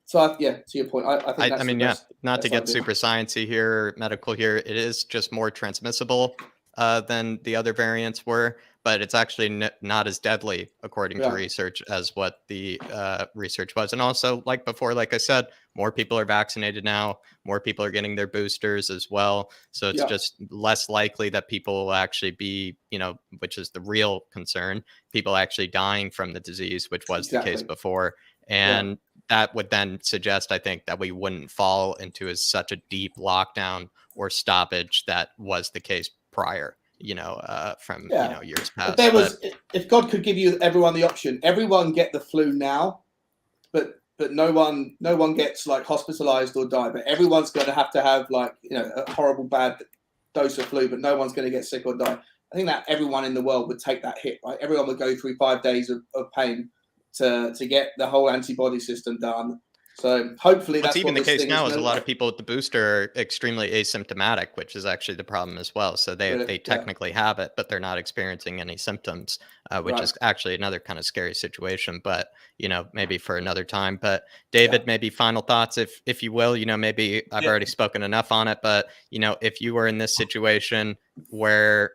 your point, I think that's not to get super sciencey here, or medical here, it is just more transmissible than the other variants were, but it's actually not as deadly according to research as what the research was. And also, like before, like I said, more people are vaccinated now, more people are getting their boosters as well, so it's just less likely that people will actually be, which is the real concern, people actually dying from the disease, which was the case before. And that would then suggest, I think, that we wouldn't fall into such a deep lockdown or stoppage that was the case prior, from years past. If God could give everyone the option, everyone get the flu now, but no one gets like hospitalized or die, but everyone's going to have like, a horrible bad dose of flu, but no one's going to get sick or die. I think that everyone in the world would take that hit, right? Everyone would go through 5 days of pain to get the whole antibody system done. So hopefully that's even the case now is a lot of people with the booster are extremely asymptomatic, which is actually the problem as well. So they technically have it, but they're not experiencing any symptoms, which is actually another kind of scary situation, but maybe for another time. But David, maybe final thoughts, if you will, maybe I've already spoken enough on it, but if you were in this situation where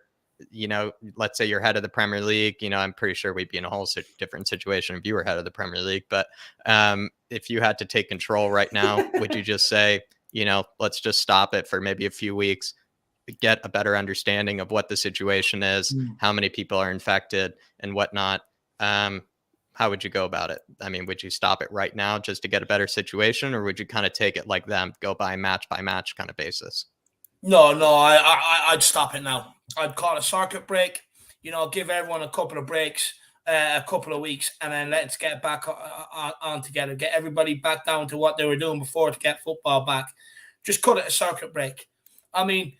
let's say you're head of the Premier League, I'm pretty sure we'd be in a whole different situation if you were head of the Premier League. But if you had to take control right now, would you just say, let's just stop it for maybe a few weeks, get a better understanding of what the situation is, how many people are infected and whatnot? How would you go about it? I mean, would you stop it right now just to get a better situation, or would you kind of take it like them, go by match kind of basis? No, I'd stop it now. I'd call a circuit break, give everyone a couple of breaks, a couple of weeks, and then let's get back on together. Get everybody back down to what they were doing before to get football back. Just cut it a circuit break. I mean,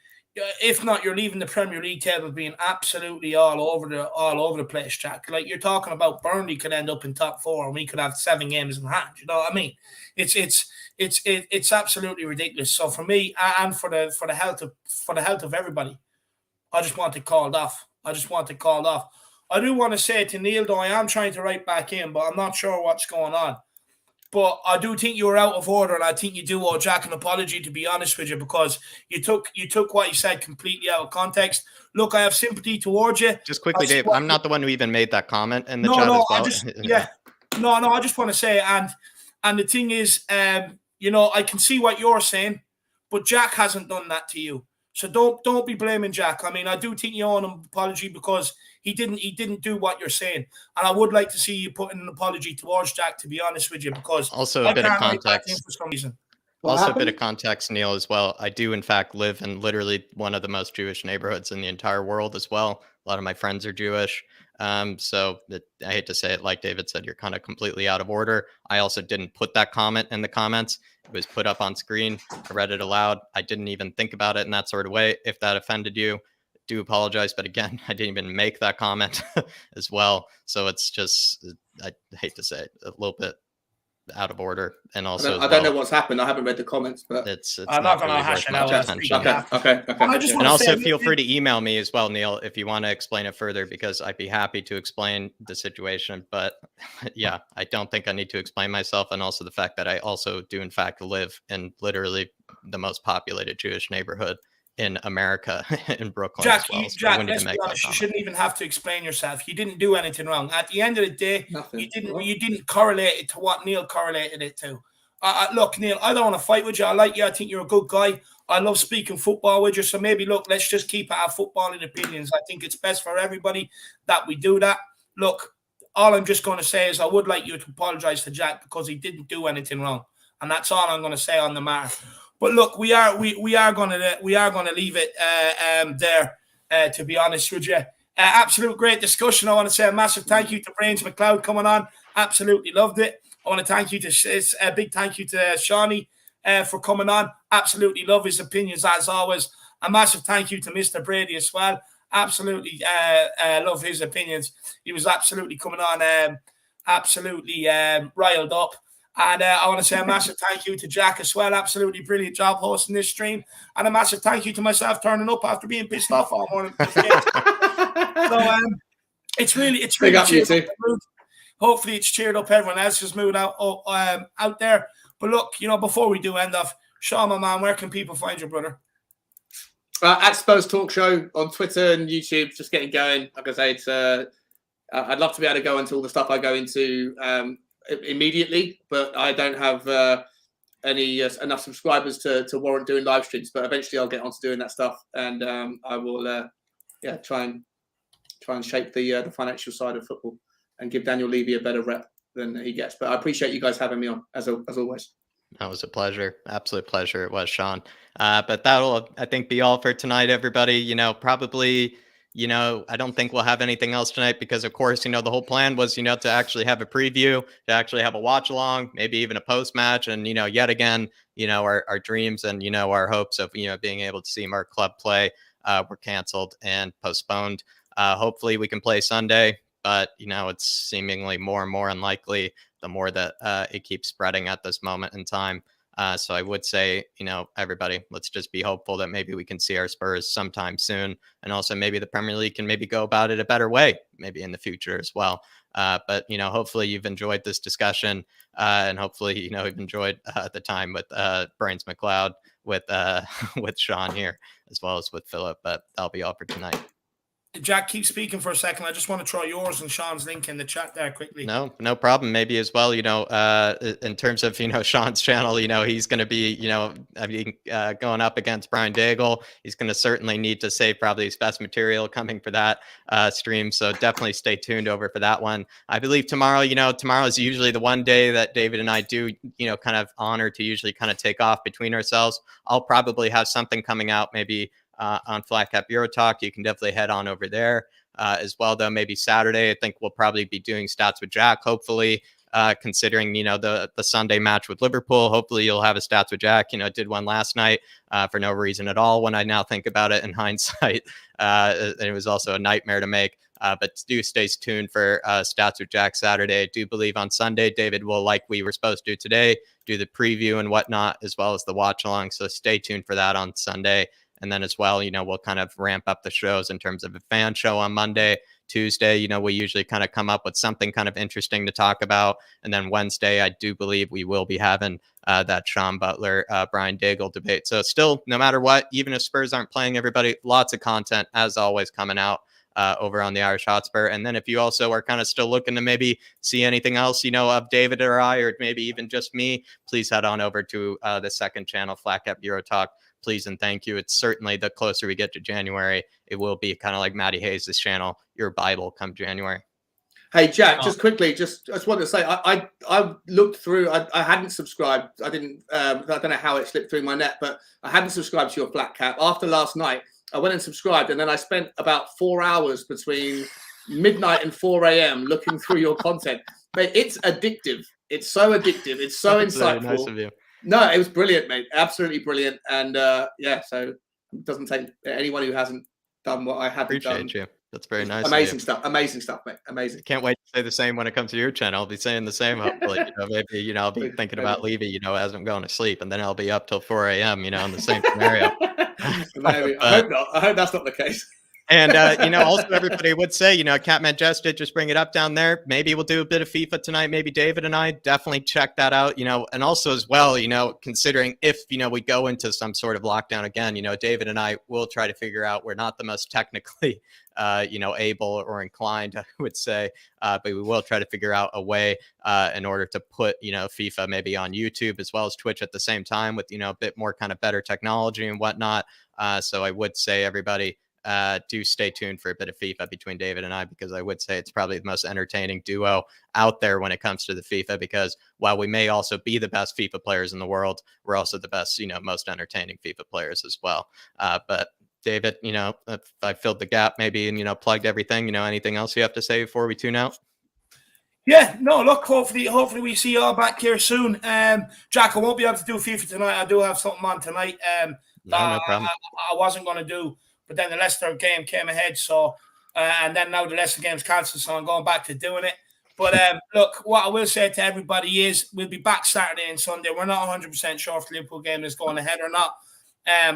if not, you're leaving the Premier League table being absolutely all over the place, Jack. Like, you're talking about Burnley could end up in top 4, and we could have 7 games in hand. You know what I mean? It's absolutely ridiculous. So for me, and for the health of everybody, I just want it called off. I do want to say to Neil, though, I am trying to write back in, but I'm not sure what's going on. But I do think you were out of order, and I think you do owe Jack an apology, to be honest with you, because you took what he said completely out of context. Look, I have sympathy towards you. Just quickly, Dave, I'm not the one who even made that comment in the chat as well. I just want to say, and the thing is, I can see what you're saying, but Jack hasn't done that to you. So don't be blaming Jack. I mean, I do think you owe him an apology because he didn't do what you're saying. And I would like to see you put in an apology towards Jack, to be honest with you, because also a bit of context for some reason. Also a bit of context, Neil, as well. I do, in fact, live in literally one of the most Jewish neighborhoods in the entire world as well. A lot of my friends are Jewish. So I hate to say it, like David said, you're kind of completely out of order. I also didn't put that comment in the comments. It was put up on screen. I read it aloud. I didn't even think about it in that sort of way. If that offended you, do apologize. But again, I didn't even make that comment as well. So it's just, I hate to say it, a little bit out of order. And also, I don't know what's happened. I haven't read the comments, but it's I'm not going to hash it out. Okay. And also feel free to email me as well, Neil, if you want to explain it further, because I'd be happy to explain the situation. But yeah, I don't think I need to explain myself. And also the fact that I also do, in fact, live in literally the most populated Jewish neighborhood in America, in Brooklyn. Jack, as well. So Jack, let's be honest, you shouldn't even have to explain yourself. You didn't do anything wrong. At the end of the day, you didn't correlate it to what Neil correlated it to. Look, Neil, I don't want to fight with you. I like you. I think you're a good guy. I love speaking football with you. So maybe, look, let's just keep our footballing opinions. I think it's best for everybody that we do that. Look, all I'm just going to say is I would like you to apologize to Jack because he didn't do anything wrong. And that's all I'm going to say on the matter. But look, we are going to leave it there. To be honest with you, absolute great discussion. I want to say a massive thank you to Brains McLeod coming on. Absolutely loved it. I want to thank you to a big thank you to Shawnee for coming on. Absolutely love his opinions as always. A massive thank you to Mr. Brady as well. Absolutely love his opinions. He was absolutely coming on, absolutely riled up. And I want to say a massive thank you to Jack as well. Absolutely brilliant job hosting this stream. And a massive thank you to myself turning up after being pissed off all morning. So it's really cheered up the mood. Hopefully it's cheered up everyone else's mood out there. But look, before we do end off, Sean, my man, where can people find your brother? At Spurs Talk Show on Twitter and YouTube, just getting going. Like I say, it's I'd love to be able to go into all the stuff I go into immediately, but I don't have enough subscribers to warrant doing live streams. But eventually, I'll get onto doing that stuff, and I will try and shape the financial side of football and give Daniel Levy a better rep than he gets. But I appreciate you guys having me on as always. That was a pleasure. Absolute pleasure. It was, Sean. But that'll, I think, be all for tonight, everybody. Probably, I don't think we'll have anything else tonight because, of course, the whole plan was, to actually have a preview, to actually have a watch along, maybe even a post match. And, yet again, our dreams and, our hopes of, being able to see our club play were canceled and postponed. Hopefully we can play Sunday, but, it's seemingly more and more unlikely the more that it keeps spreading at this moment in time. So I would say, everybody, let's just be hopeful that maybe we can see our Spurs sometime soon. And also maybe the Premier League can maybe go about it a better way, maybe in the future as well. But, hopefully you've enjoyed this discussion and hopefully, you've enjoyed the time with Brains McLeod, with Sean here, as well as with Philip. But that'll be all for tonight. Jack, keep speaking for a second. I just want to throw yours and Sean's link in the chat there quickly. No problem. Maybe as well, in terms of, Sean's channel, he's going to be, going up against Brian Daigle. He's going to certainly need to save probably his best material coming for that stream. So definitely stay tuned over for that one. I believe tomorrow is usually the one day that David and I do, kind of honor to usually kind of take off between ourselves. I'll probably have something coming out maybe on flatcapeurotalk. You can definitely head on over there as well, though. Maybe Saturday, I think we'll probably be doing stats with Jack, hopefully, considering, the Sunday match with Liverpool. Hopefully you'll have a stats with Jack. I did one last night for no reason at all when I now think about it in hindsight. It was also a nightmare to make. But do stay tuned for stats with Jack Saturday. I do believe on Sunday, David will, like we were supposed to do today, do the preview and whatnot, as well as the watch along. So stay tuned for that on Sunday. And then as well, we'll kind of ramp up the shows in terms of a fan show on Monday. Tuesday, we usually kind of come up with something kind of interesting to talk about. And then Wednesday, I do believe we will be having that Sean Butler, Brian Daigle debate. So still, no matter what, even if Spurs aren't playing, everybody, lots of content, as always, coming out over on the Irish Hotspur. And then if you also are kind of still looking to maybe see anything else, of David or I, or maybe even just me, please head on over to the second channel, Flat Cap Euro Talk. Please and thank you. It's certainly, the closer we get to January, it will be kind of like Matty Hayes' channel, your Bible come January. Hey, Jack, just quickly, just wanted to say, I looked through, I hadn't subscribed. I don't know how it slipped through my net, but I hadn't subscribed to your Flat Cap. After last night, I went and subscribed, and then I spent about 4 hours between midnight and 4 a.m. looking through your content. But it's addictive. It's so addictive. It's so insightful. Very nice of you. No, it was brilliant, mate. Absolutely brilliant. And so it doesn't take anyone who hasn't done what I had done. Appreciate you. That's very nice. Amazing stuff. Amazing stuff, mate. Amazing. Can't wait to say the same when it comes to your channel. I'll be saying the same. Hopefully, maybe, I'll be thinking about Levy, as I'm going to sleep, and then I'll be up till 4 a.m., in the same scenario. Maybe. I hope not. I hope that's not the case. And, also everybody would say, Catman Jess did just bring it up down there. Maybe we'll do a bit of FIFA tonight. Maybe David and I definitely check that out, and also as well, considering if, we go into some sort of lockdown again, David and I will try to figure out, we're not the most technically, able or inclined, I would say, but we will try to figure out a way in order to put, FIFA maybe on YouTube as well as Twitch at the same time with, a bit more kind of better technology and whatnot. So I would say everybody, do stay tuned for a bit of FIFA between David and I, because I would say it's probably the most entertaining duo out there when it comes to the FIFA, because while we may also be the best FIFA players in the world, we're also the best, most entertaining FIFA players as well. But David, if I filled the gap maybe and, plugged everything, anything else you have to say before we tune out? Yeah, no, look, hopefully we see you all back here soon. Jack, I won't be able to do FIFA tonight. I do have something on tonight No problem. I wasn't going to do. But then the Leicester game came ahead, so and then now the Leicester game's cancelled, so I'm going back to doing it. But look, what I will say to everybody is we'll be back Saturday and Sunday. We're not 100% sure if the Liverpool game is going ahead or not.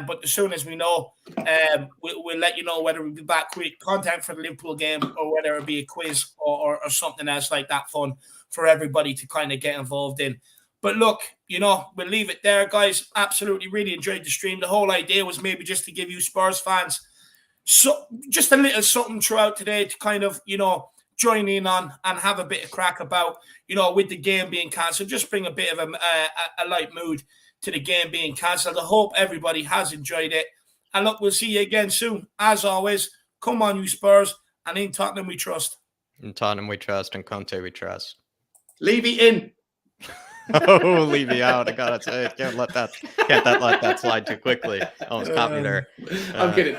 But as soon as we know, we'll let you know whether we'll be back with content for the Liverpool game or whether it'll be a quiz or something else like that fun for everybody to kind of get involved in. But look, we'll leave it there, guys. Absolutely really enjoyed the stream. The whole idea was maybe just to give you Spurs fans just a little something throughout today to kind of, join in on and have a bit of crack about, with the game being cancelled. Just bring a bit of a light mood to the game being cancelled. I hope everybody has enjoyed it. And look, we'll see you again soon. As always, come on, you Spurs. And in Tottenham we trust. In Tottenham we trust, and Conte we trust. Levy in. Oh, Levy out. I gotta say, can't let that slide too quickly. Almost caught me there. I'm kidding.